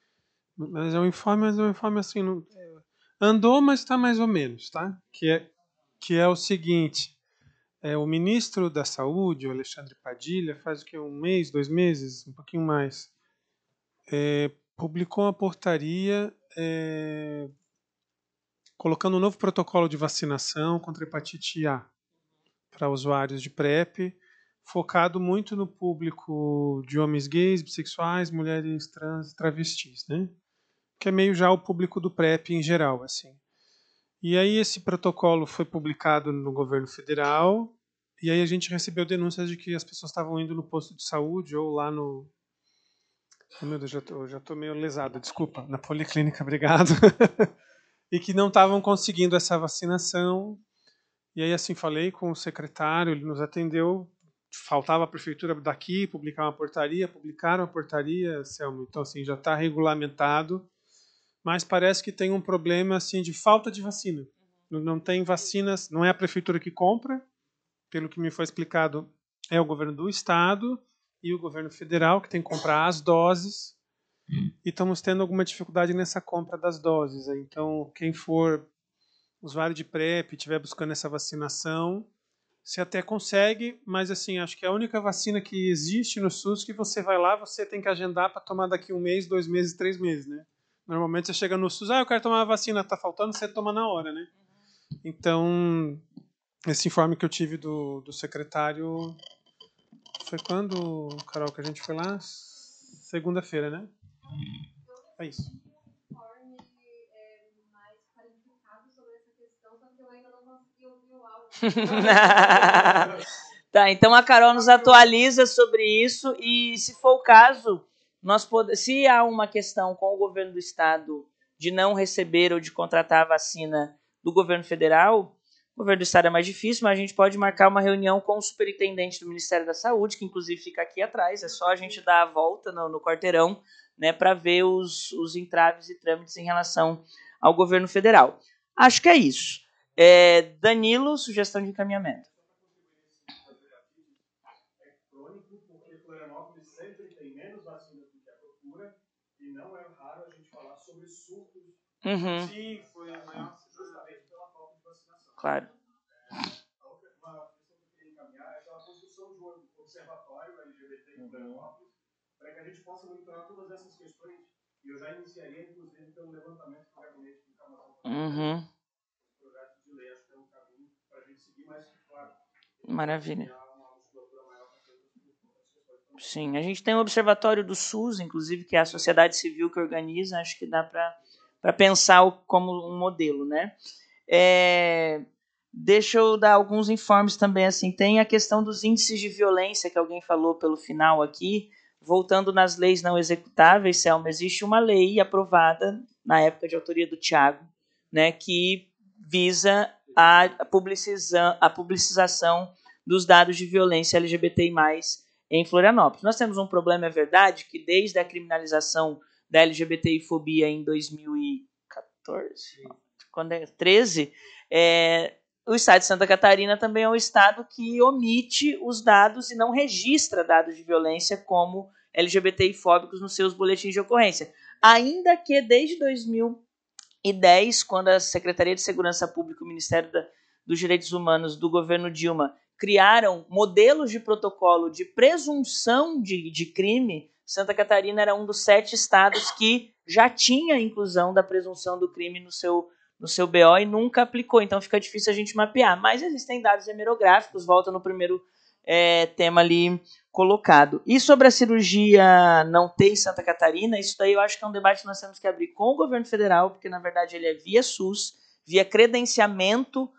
Speaker 2: mas é um informe assim, não, andou, mas está mais ou menos, tá? Que é o seguinte, o ministro da Saúde, o Alexandre Padilha, faz o que, 1 mês, 2 meses, um pouquinho mais, publicou uma portaria colocando um novo protocolo de vacinação contra hepatite A para usuários de PrEP, focado muito no público de homens gays, bissexuais, mulheres trans e travestis, né? Que é meio já o público do PrEP em geral, assim. E aí esse protocolo foi publicado no governo federal, e aí a gente recebeu denúncias de que as pessoas estavam indo no posto de saúde ou lá no... Oh, meu Deus, já estou meio lesado, desculpa. Na policlínica, obrigado. E que não estavam conseguindo essa vacinação. E aí, assim, falei com o secretário, ele nos atendeu, faltava a prefeitura daqui publicar uma portaria, publicaram a portaria, Selma, então, assim, já está regulamentado, mas parece que tem um problema, assim, de falta de vacina. Não tem vacinas, não é a prefeitura que compra, pelo que me foi explicado, é o governo do estado e o governo federal que tem que comprar as doses, e estamos tendo alguma dificuldade nessa compra das doses. Então, quem for usuário de PrEP, estiver buscando essa vacinação, você até consegue, mas assim, acho que é a única vacina que existe no SUS que você vai lá, você tem que agendar para tomar daqui 1 mês, 2 meses, 3 meses, né? Normalmente você chega no SUS, eu quero tomar a vacina, tá faltando, você toma na hora, né? Então, esse informe que eu tive do secretário foi quando, Carol, que a gente foi lá? Segunda-feira, né? É isso.
Speaker 1: Tá, então a Carol nos atualiza sobre isso e, se for o caso, se há uma questão com o governo do estado de não receber ou de contratar a vacina do governo federal, o governo do estado é mais difícil, mas a gente pode marcar uma reunião com o superintendente do Ministério da Saúde, que inclusive fica aqui atrás, é só a gente dar a volta no quarteirão, né, para ver os entraves e trâmites em relação ao governo federal. Acho que é isso. Danilo, sugestão de encaminhamento.
Speaker 12: É crônico porque Florianópolis sempre tem menos vacinas do que a procura e não é raro a gente falar sobre surtos.
Speaker 1: Uhum.
Speaker 12: Sim, foi a maior justamente pela falta de vacinação.
Speaker 1: Claro.
Speaker 12: A outra questão que eu queria encaminhar é aquela construção de um observatório LGBT em Florianópolis para que a gente possa monitorar todas essas questões e eu já iniciaria, inclusive, pelo levantamento do gabinete de informação.
Speaker 1: Uhum. Maravilha. Sim, a gente tem um observatório do SUS, inclusive, que é a sociedade civil que organiza, acho que dá para pensar como um modelo, né? Deixa eu dar alguns informes também, assim, tem a questão dos índices de violência que alguém falou pelo final aqui, voltando nas leis não executáveis, Selma, existe uma lei aprovada na época de autoria do Tiago, né, que visa a publicização dos dados de violência LGBTI+, em Florianópolis. Nós temos um problema, é verdade, que desde a criminalização da LGBTI-fobia em 2013, o estado de Santa Catarina também é um estado que omite os dados e não registra dados de violência como LGBTI-fóbicos nos seus boletins de ocorrência. Ainda que desde 2010, quando a Secretaria de Segurança Pública e o Ministério dos Direitos Humanos do governo Dilma criaram modelos de protocolo de presunção de crime, Santa Catarina era um dos 7 estados que já tinha a inclusão da presunção do crime no seu BO e nunca aplicou, então fica difícil a gente mapear. Mas existem dados hemerográficos, volta no primeiro tema ali colocado. E sobre a cirurgia não ter em Santa Catarina, isso daí eu acho que é um debate que nós temos que abrir com o governo federal, porque na verdade ele é via SUS, via credenciamento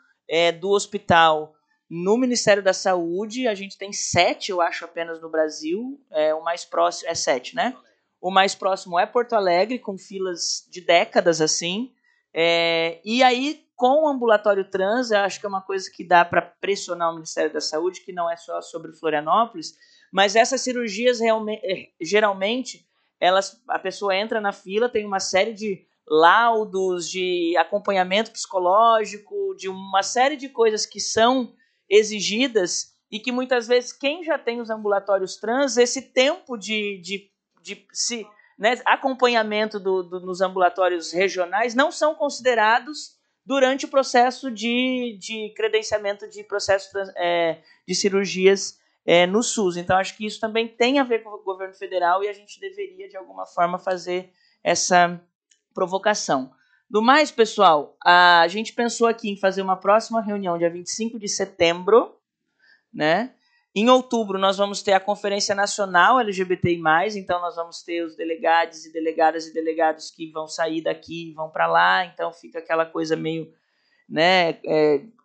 Speaker 1: do hospital no Ministério da Saúde. A gente tem 7, eu acho, apenas no Brasil, o mais próximo é 7, né? O mais próximo é Porto Alegre, com filas de décadas assim, E aí, com o ambulatório trans, eu acho que é uma coisa que dá para pressionar o Ministério da Saúde, que não é só sobre Florianópolis, mas essas cirurgias geralmente a pessoa entra na fila, tem uma série de laudos, de acompanhamento psicológico, de uma série de coisas que são exigidas e que muitas vezes quem já tem os ambulatórios trans, esse tempo de acompanhamento nos ambulatórios regionais não são considerados durante o processo de credenciamento de processo de cirurgias no SUS. Então, acho que isso também tem a ver com o governo federal e a gente deveria, de alguma forma, fazer essa provocação. Do mais, pessoal, a gente pensou aqui em fazer uma próxima reunião dia 25 de setembro, né? Em outubro, nós vamos ter a Conferência Nacional LGBTI+, então nós vamos ter os delegados e delegados que vão sair daqui e vão para lá, então fica aquela coisa meio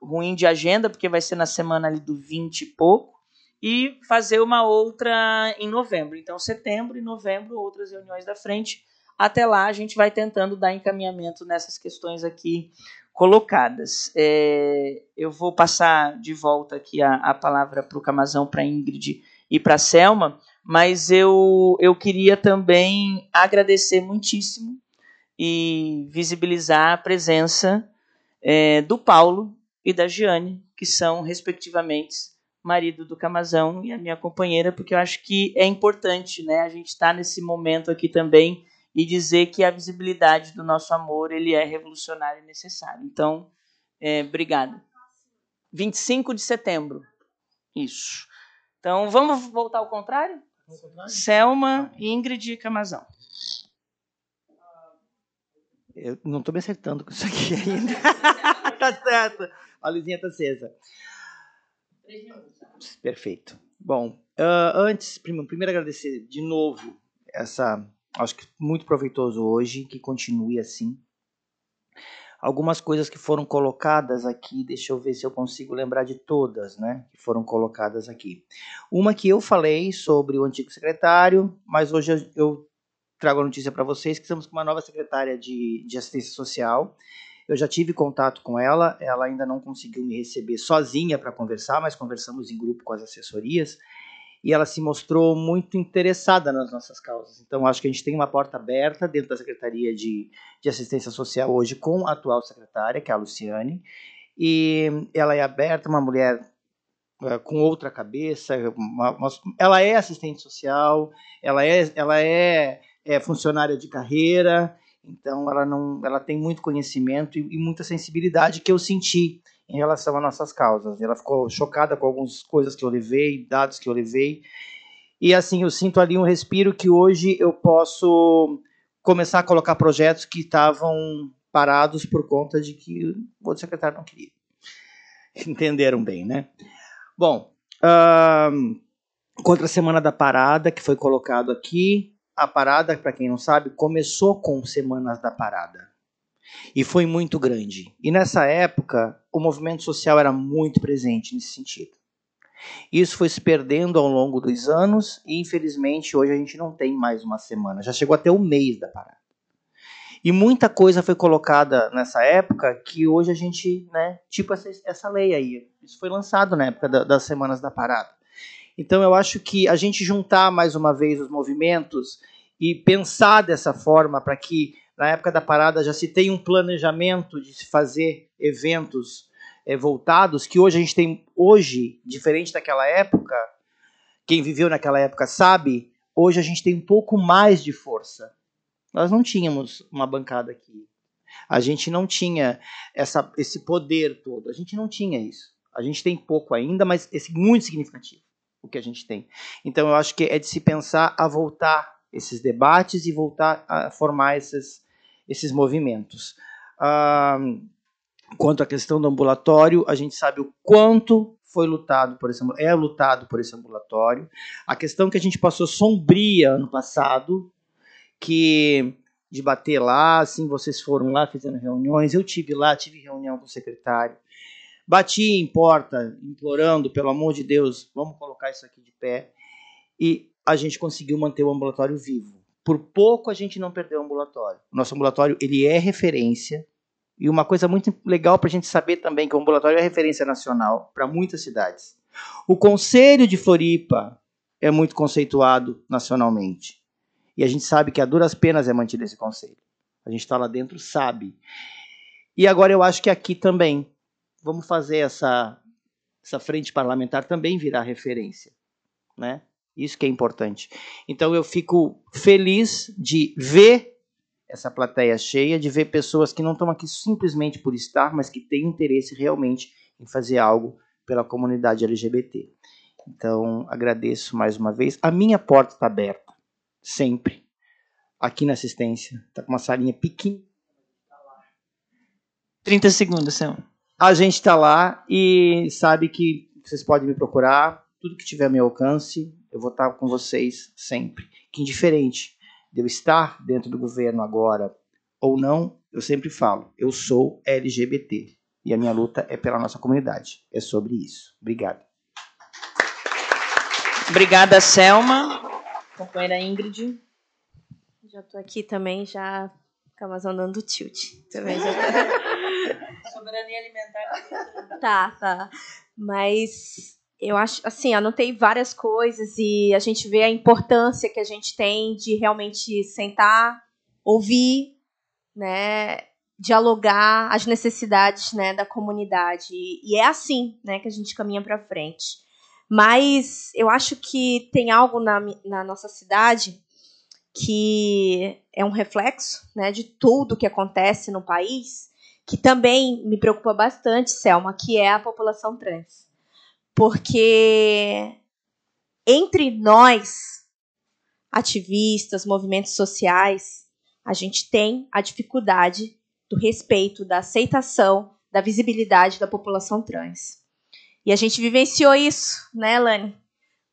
Speaker 1: ruim de agenda, porque vai ser na semana ali do 20 e pouco, e fazer uma outra em novembro. Então, setembro e novembro, outras reuniões da frente. Até lá, a gente vai tentando dar encaminhamento nessas questões aqui colocadas. Eu vou passar de volta aqui a palavra para o Camazão, para a Ingrid e para a Selma, mas eu queria também agradecer muitíssimo e visibilizar a presença do Paulo e da Giane, que são, respectivamente, marido do Camazão e a minha companheira, porque eu acho que é importante, né, a gente estar nesse momento aqui também e dizer que a visibilidade do nosso amor ele é revolucionário e necessário. Então, obrigada. 25 de setembro. Isso. Então, vamos voltar ao contrário? Selma, Ingrid e Camazão.
Speaker 4: Eu não estou me acertando com isso aqui ainda. Tá certo. A luzinha está acesa. Perfeito. Bom, antes, primeiro agradecer de novo acho que muito proveitoso hoje, que continue assim. Algumas coisas que foram colocadas aqui, deixa eu ver se eu consigo lembrar de todas, né, que foram colocadas aqui. Uma que eu falei sobre o antigo secretário, mas hoje eu trago a notícia para vocês que estamos com uma nova secretária de assistência social. Eu já tive contato com ela ainda não conseguiu me receber sozinha para conversar, mas conversamos em grupo com as assessorias, e ela se mostrou muito interessada nas nossas causas. Então, acho que a gente tem uma porta aberta dentro da Secretaria de Assistência Social hoje com a atual secretária, que é a Luciane, e ela é aberta, uma mulher com outra cabeça, ela é assistente social, ela é funcionária de carreira, então ela tem muito conhecimento e muita sensibilidade que eu senti em relação às nossas causas. Ela ficou chocada com algumas coisas que eu levei, dados que eu levei, e assim, eu sinto ali um respiro que hoje eu posso começar a colocar projetos que estavam parados por conta de que o outro secretário não queria. Entenderam bem, né? Bom, contra a Semana da Parada, que foi colocado aqui, a parada, para quem não sabe, começou com Semanas da Parada. E foi muito grande. E nessa época, o movimento social era muito presente nesse sentido. Isso foi se perdendo ao longo dos anos e, infelizmente, hoje a gente não tem mais uma semana. Já chegou até o mês da parada. E muita coisa foi colocada nessa época que hoje a gente, né, tipo essa lei aí. Isso foi lançado na época das Semanas da Parada. Então, eu acho que a gente juntar mais uma vez os movimentos e pensar dessa forma para que na época da parada já se tem um planejamento de se fazer eventos voltados, que hoje a gente tem, diferente daquela época, quem viveu naquela época sabe, hoje a gente tem um pouco mais de força. Nós não tínhamos uma bancada aqui. A gente não tinha esse poder todo. A gente não tinha isso. A gente tem pouco ainda, mas muito significativo o que a gente tem. Então eu acho que é de se pensar a voltar esses debates e voltar a formar esses movimentos. Quanto à questão do ambulatório, a gente sabe o quanto foi lutado por esse ambulatório. A questão que a gente passou sombria ano passado, que de bater lá, assim, vocês foram lá fazendo reuniões, eu tive lá, tive reunião com o secretário, bati em porta, implorando, pelo amor de Deus, vamos colocar isso aqui de pé, e a gente conseguiu manter o ambulatório vivo. Por pouco a gente não perdeu o ambulatório. O nosso ambulatório, ele é referência, E uma coisa muito legal para a gente saber também que o ambulatório é referência nacional para muitas cidades. O Conselho de Floripa é muito conceituado nacionalmente. E a gente sabe que a duras penas é mantido esse conselho. A gente está lá dentro, sabe. E agora eu acho que aqui também vamos fazer essa frente parlamentar também virar referência, né? Isso que é importante. Então eu fico feliz de ver essa plateia cheia, de ver pessoas que não estão aqui simplesmente por estar, mas que têm interesse realmente em fazer algo pela comunidade LGBT. Então, agradeço mais uma vez. A minha porta está aberta, sempre. Aqui na assistência. Está com uma salinha pequena.
Speaker 1: 30 segundos, Sam.
Speaker 4: A gente está lá e sabe que vocês podem me procurar. Tudo que tiver ao meu alcance, eu vou estar com vocês sempre. Que indiferente de eu estar dentro do governo agora ou não, eu sempre falo, eu sou LGBT. E a minha luta é pela nossa comunidade. É sobre isso. Obrigado.
Speaker 1: Obrigada, Selma. Companheira Ingrid.
Speaker 3: Já estou aqui também, já ficamos andando tilt. Também já tô...
Speaker 1: Soberania alimentar.
Speaker 3: Tá. Mas eu acho, assim, anotei várias coisas e a gente vê a importância que a gente tem de realmente sentar, ouvir, né, dialogar as necessidades, né, da comunidade. E é assim, né, que a gente caminha para frente. Mas eu acho que tem algo na nossa cidade que é um reflexo, né, de tudo que acontece no país, que também me preocupa bastante, Selma, que é a população trans. Porque entre nós, ativistas, movimentos sociais, a gente tem a dificuldade do respeito, da aceitação, da visibilidade da população trans. E a gente vivenciou isso, né, Lani?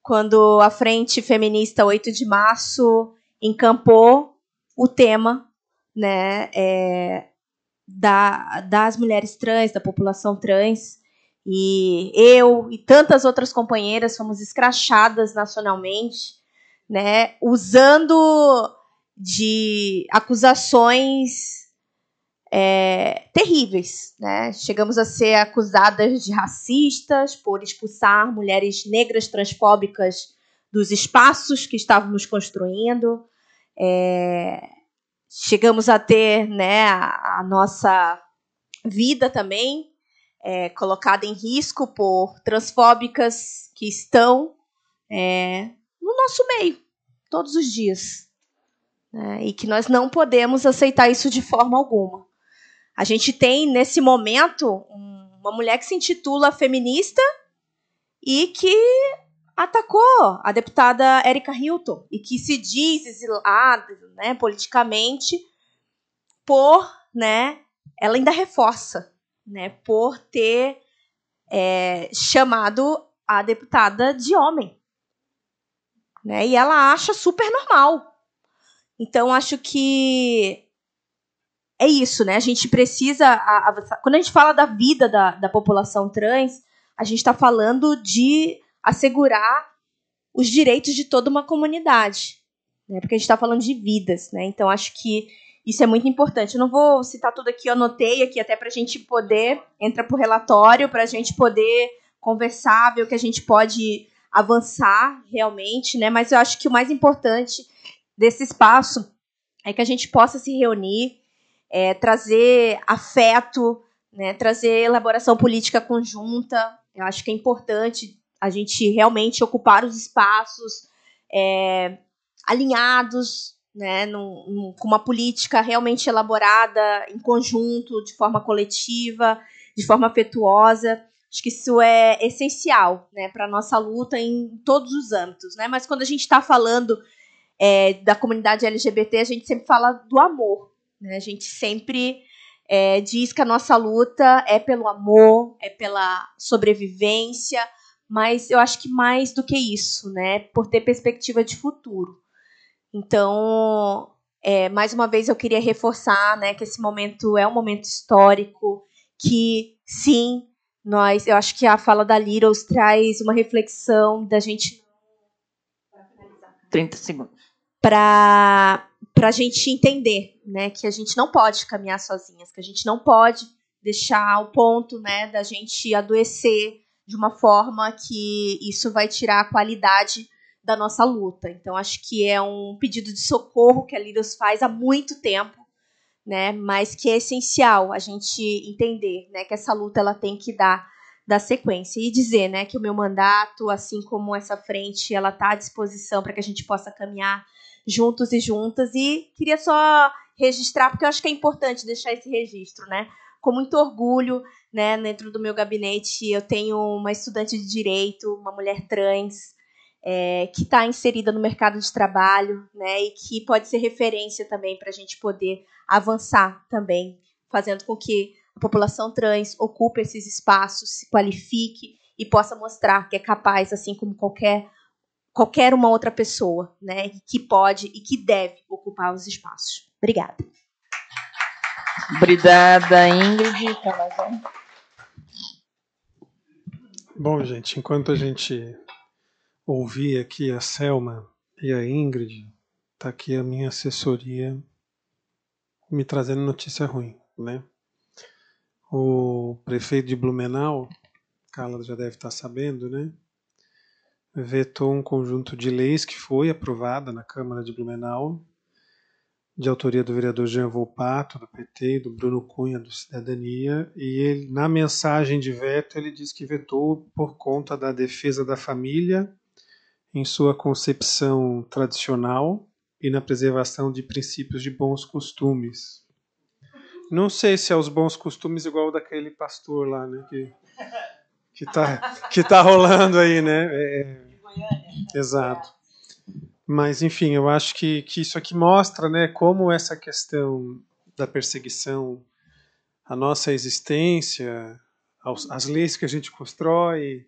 Speaker 3: Quando a Frente Feminista 8 de Março encampou o tema, né, das mulheres trans, da população trans, e eu e tantas outras companheiras fomos escrachadas nacionalmente, né, usando de acusações terríveis, né? Chegamos a ser acusadas de racistas por expulsar mulheres negras transfóbicas dos espaços que estávamos construindo. Chegamos a ter, né, a nossa vida também colocada em risco por transfóbicas que estão no nosso meio todos os dias, né, e que nós não podemos aceitar isso de forma alguma. A gente tem, nesse momento, uma mulher que se intitula feminista e que atacou a deputada Erika Hilton e que se diz exilada, né, politicamente por, né, ela ainda reforça, né, por ter chamado a deputada de homem, né, e ela acha super normal. Então, acho que é isso, né? A gente precisa avançar. Quando a gente fala da vida da população trans, a gente está falando de assegurar os direitos de toda uma comunidade, né? Porque a gente está falando de vidas, né? Então, acho que isso é muito importante. Eu não vou citar tudo aqui, eu anotei aqui até para a gente poder entrar para o relatório, para a gente poder conversar, ver o que a gente pode avançar realmente, né? Mas eu acho que o mais importante desse espaço é que a gente possa se reunir, trazer afeto, né, trazer elaboração política conjunta. Eu acho que é importante a gente realmente ocupar os espaços alinhados, né, com uma política realmente elaborada em conjunto, de forma coletiva, de forma afetuosa. Acho que isso é essencial, né, para a nossa luta em todos os âmbitos, né? Mas quando a gente está falando da comunidade LGBT, a gente sempre fala do amor, né? A gente sempre diz que a nossa luta é pelo amor, é pela sobrevivência, mas eu acho que mais do que isso, né? Por ter perspectiva de futuro. Então, mais uma vez eu queria reforçar, né, que esse momento é um momento histórico, que sim, eu acho que a fala da Liros traz uma reflexão da gente...
Speaker 1: 30 segundos.
Speaker 3: para a gente entender, né, que a gente não pode caminhar sozinhas, que a gente não pode deixar ao ponto, né, da gente adoecer de uma forma que isso vai tirar a qualidade da nossa luta. Então, acho que é um pedido de socorro que a Lídeos faz há muito tempo, né, mas que é essencial a gente entender, né, que essa luta ela tem que dar sequência e dizer, né, que o meu mandato, assim como essa frente, ela está à disposição para que a gente possa caminhar juntos e juntas. E queria só registrar, porque eu acho que é importante deixar esse registro, né, com muito orgulho, né, dentro do meu gabinete eu tenho uma estudante de direito, uma mulher trans, que está inserida no mercado de trabalho, né, e que pode ser referência também para a gente poder avançar também, fazendo com que a população trans ocupe esses espaços, se qualifique e possa mostrar que é capaz, assim como qualquer uma outra pessoa, né, que pode e que deve ocupar os espaços. Obrigada.
Speaker 1: Obrigada, Ingrid.
Speaker 2: Bom, gente, enquanto a gente ouvir aqui a Selma e a Ingrid, está aqui a minha assessoria me trazendo notícia ruim, né? O prefeito de Blumenau, Carla já deve estar sabendo, né? Vetou um conjunto de leis que foi aprovada na Câmara de Blumenau, de autoria do vereador Jean Volpato, do PT, e do Bruno Cunha, do Cidadania, e ele, na mensagem de veto, ele diz que vetou por conta da defesa da família em sua concepção tradicional e na preservação de princípios de bons costumes. Não sei se é os bons costumes igual o daquele pastor lá, né, que tá rolando aí, né? Exato. Mas, enfim, eu acho que isso aqui mostra, né, como essa questão da perseguição, a nossa existência, as leis que a gente constrói,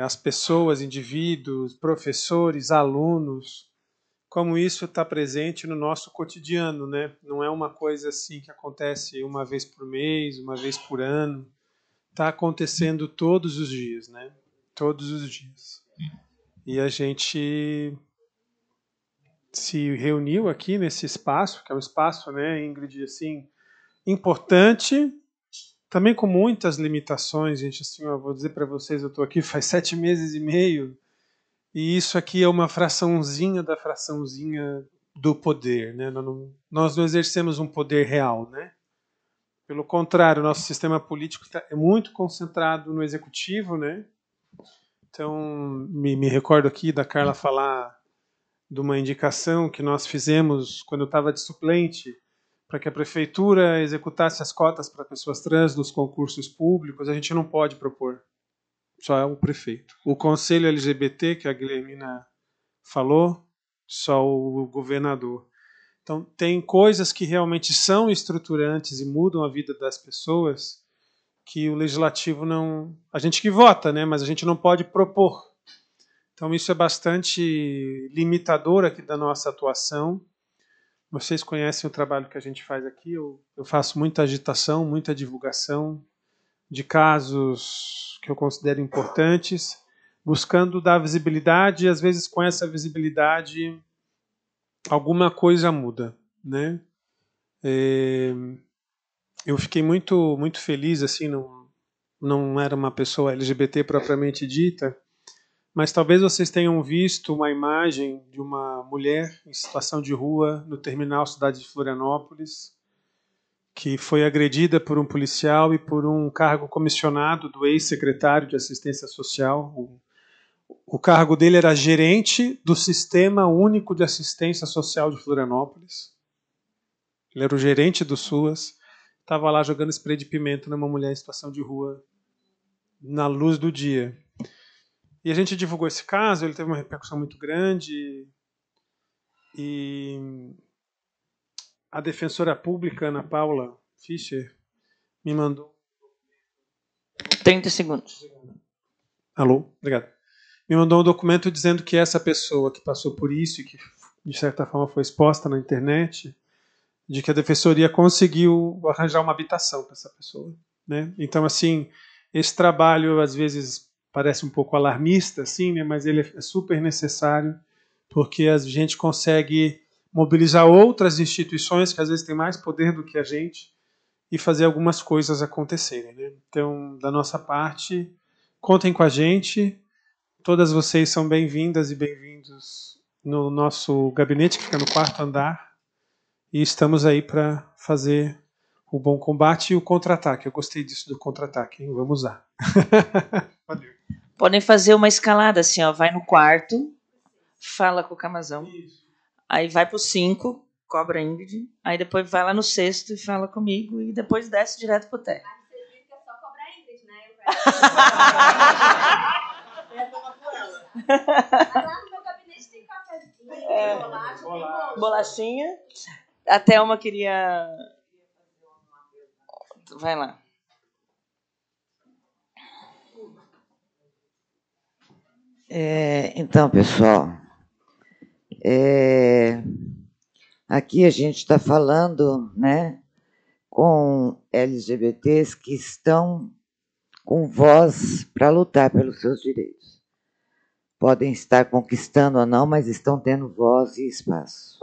Speaker 2: as pessoas, indivíduos, professores, alunos, como isso está presente no nosso cotidiano, né? Não é uma coisa assim que acontece uma vez por mês, uma vez por ano. Está acontecendo todos os dias, né? Todos os dias. E a gente se reuniu aqui nesse espaço, que é um espaço, né, Ingrid, assim, importante, também com muitas limitações, gente, assim, eu vou dizer para vocês, eu estou aqui faz 7 meses e meio, e isso aqui é uma fraçãozinha da fraçãozinha do poder, né? Nós não exercemos um poder real, né? Pelo contrário, o nosso sistema político é muito concentrado no executivo, né? Então, me recordo aqui da Carla falar de uma indicação que nós fizemos quando eu estava de suplente para que a prefeitura executasse as cotas para pessoas trans nos concursos públicos. A gente não pode propor, só é o prefeito. O conselho LGBT, que a Guilhermina falou, só o governador. Então, tem coisas que realmente são estruturantes e mudam a vida das pessoas que o legislativo não... A gente que vota, né? Mas a gente não pode propor. Então, isso é bastante limitador aqui da nossa atuação. Vocês conhecem o trabalho que a gente faz aqui. Eu faço muita agitação, muita divulgação de casos que eu considero importantes, buscando dar visibilidade, e às vezes com essa visibilidade alguma coisa muda, né? Eu fiquei muito, muito feliz, assim, não era uma pessoa LGBT propriamente dita, mas talvez vocês tenham visto uma imagem de uma mulher em situação de rua no terminal Cidade de Florianópolis, que foi agredida por um policial e por um cargo comissionado do ex-secretário de Assistência Social. O cargo dele era gerente do Sistema Único de Assistência Social de Florianópolis. Ele era o gerente do SUAS. Estava lá jogando spray de pimenta numa mulher em situação de rua na luz do dia. E a gente divulgou esse caso, ele teve uma repercussão muito grande. E a defensora pública, Ana Paula Fischer, me mandou...
Speaker 1: 30 segundos.
Speaker 2: Alô? Obrigado. Me mandou um documento dizendo que essa pessoa que passou por isso e que, de certa forma, foi exposta na internet, de que a defensoria conseguiu arranjar uma habitação para essa pessoa, né? Então, assim, esse trabalho, às vezes, parece um pouco alarmista, assim, né? Mas ele é super necessário, porque a gente consegue mobilizar outras instituições que às vezes têm mais poder do que a gente e fazer algumas coisas acontecerem, né? Então, da nossa parte, contem com a gente. Todas vocês são bem-vindas e bem-vindos no nosso gabinete, que fica no 4º andar. E estamos aí para fazer o bom combate e o contra-ataque. Eu gostei disso do contra-ataque, hein? Vamos lá. Valeu.
Speaker 1: Podem fazer uma escalada assim, ó. Vai no quarto, fala com o Camazão. Aí vai pro 5, cobra a Ingrid. Aí depois vai lá no 6º e fala comigo. E depois desce direto pro térreo.
Speaker 3: Lá no meu gabinete tem cafezinho,
Speaker 1: Bolachinha. A Thelma queria... Vai lá.
Speaker 6: Então, pessoal, aqui a gente está falando, né, com LGBTs que estão com voz para lutar pelos seus direitos. Podem estar conquistando ou não, mas estão tendo voz e espaço.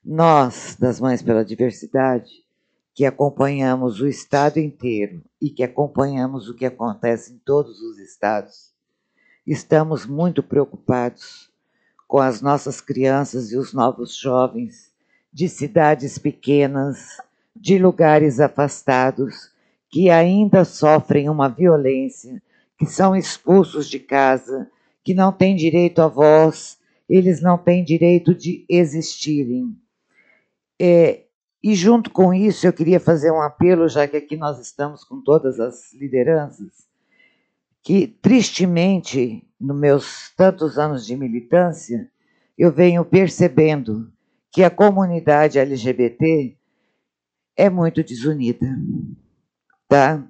Speaker 6: Nós, das Mães pela Diversidade, que acompanhamos o Estado inteiro e que acompanhamos o que acontece em todos os estados, estamos muito preocupados com as nossas crianças e os novos jovens de cidades pequenas, de lugares afastados, que ainda sofrem uma violência, que são expulsos de casa, que não têm direito à voz, eles não têm direito de existirem. E junto com isso, eu queria fazer um apelo, já que aqui nós estamos com todas as lideranças, que, tristemente, nos meus tantos anos de militância, eu venho percebendo que a comunidade LGBT é muito desunida, tá?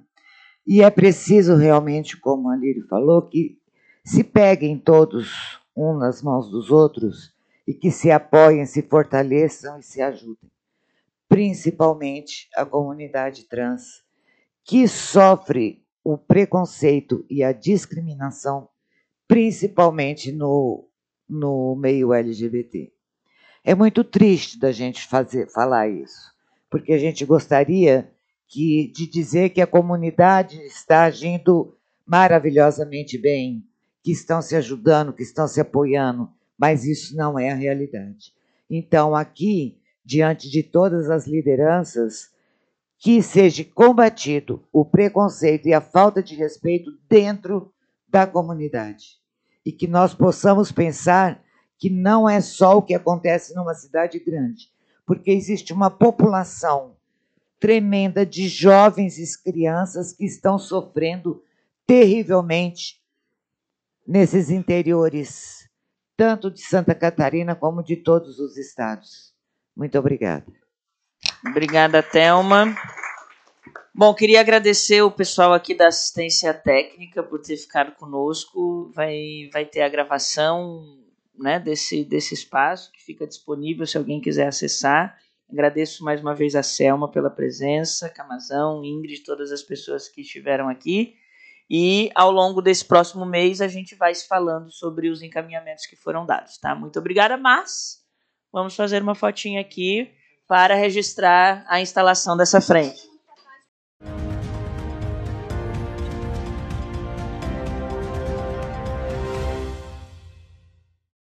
Speaker 6: E é preciso realmente, como a Lírio falou, que se peguem todos um nas mãos dos outros e que se apoiem, se fortaleçam e se ajudem. Principalmente a comunidade trans, que sofre o preconceito e a discriminação, principalmente no meio LGBT. É muito triste da gente falar isso, porque a gente gostaria de dizer que a comunidade está agindo maravilhosamente bem, que estão se ajudando, que estão se apoiando, mas isso não é a realidade. Então, aqui, diante de todas as lideranças, que seja combatido o preconceito e a falta de respeito dentro da comunidade. E que nós possamos pensar que não é só o que acontece numa cidade grande, porque existe uma população tremenda de jovens e crianças que estão sofrendo terrivelmente nesses interiores, tanto de Santa Catarina como de todos os estados. Muito obrigada.
Speaker 1: Obrigada, Thelma. Bom, queria agradecer o pessoal aqui da assistência técnica por ter ficado conosco. Vai ter a gravação, né, desse espaço que fica disponível se alguém quiser acessar. Agradeço mais uma vez a Selma pela presença, Camazão, Ingrid, todas as pessoas que estiveram aqui. E ao longo desse próximo mês a gente vai se falando sobre os encaminhamentos que foram dados, tá? Muito obrigada, mas vamos fazer uma fotinha aqui para registrar a instalação dessa frente.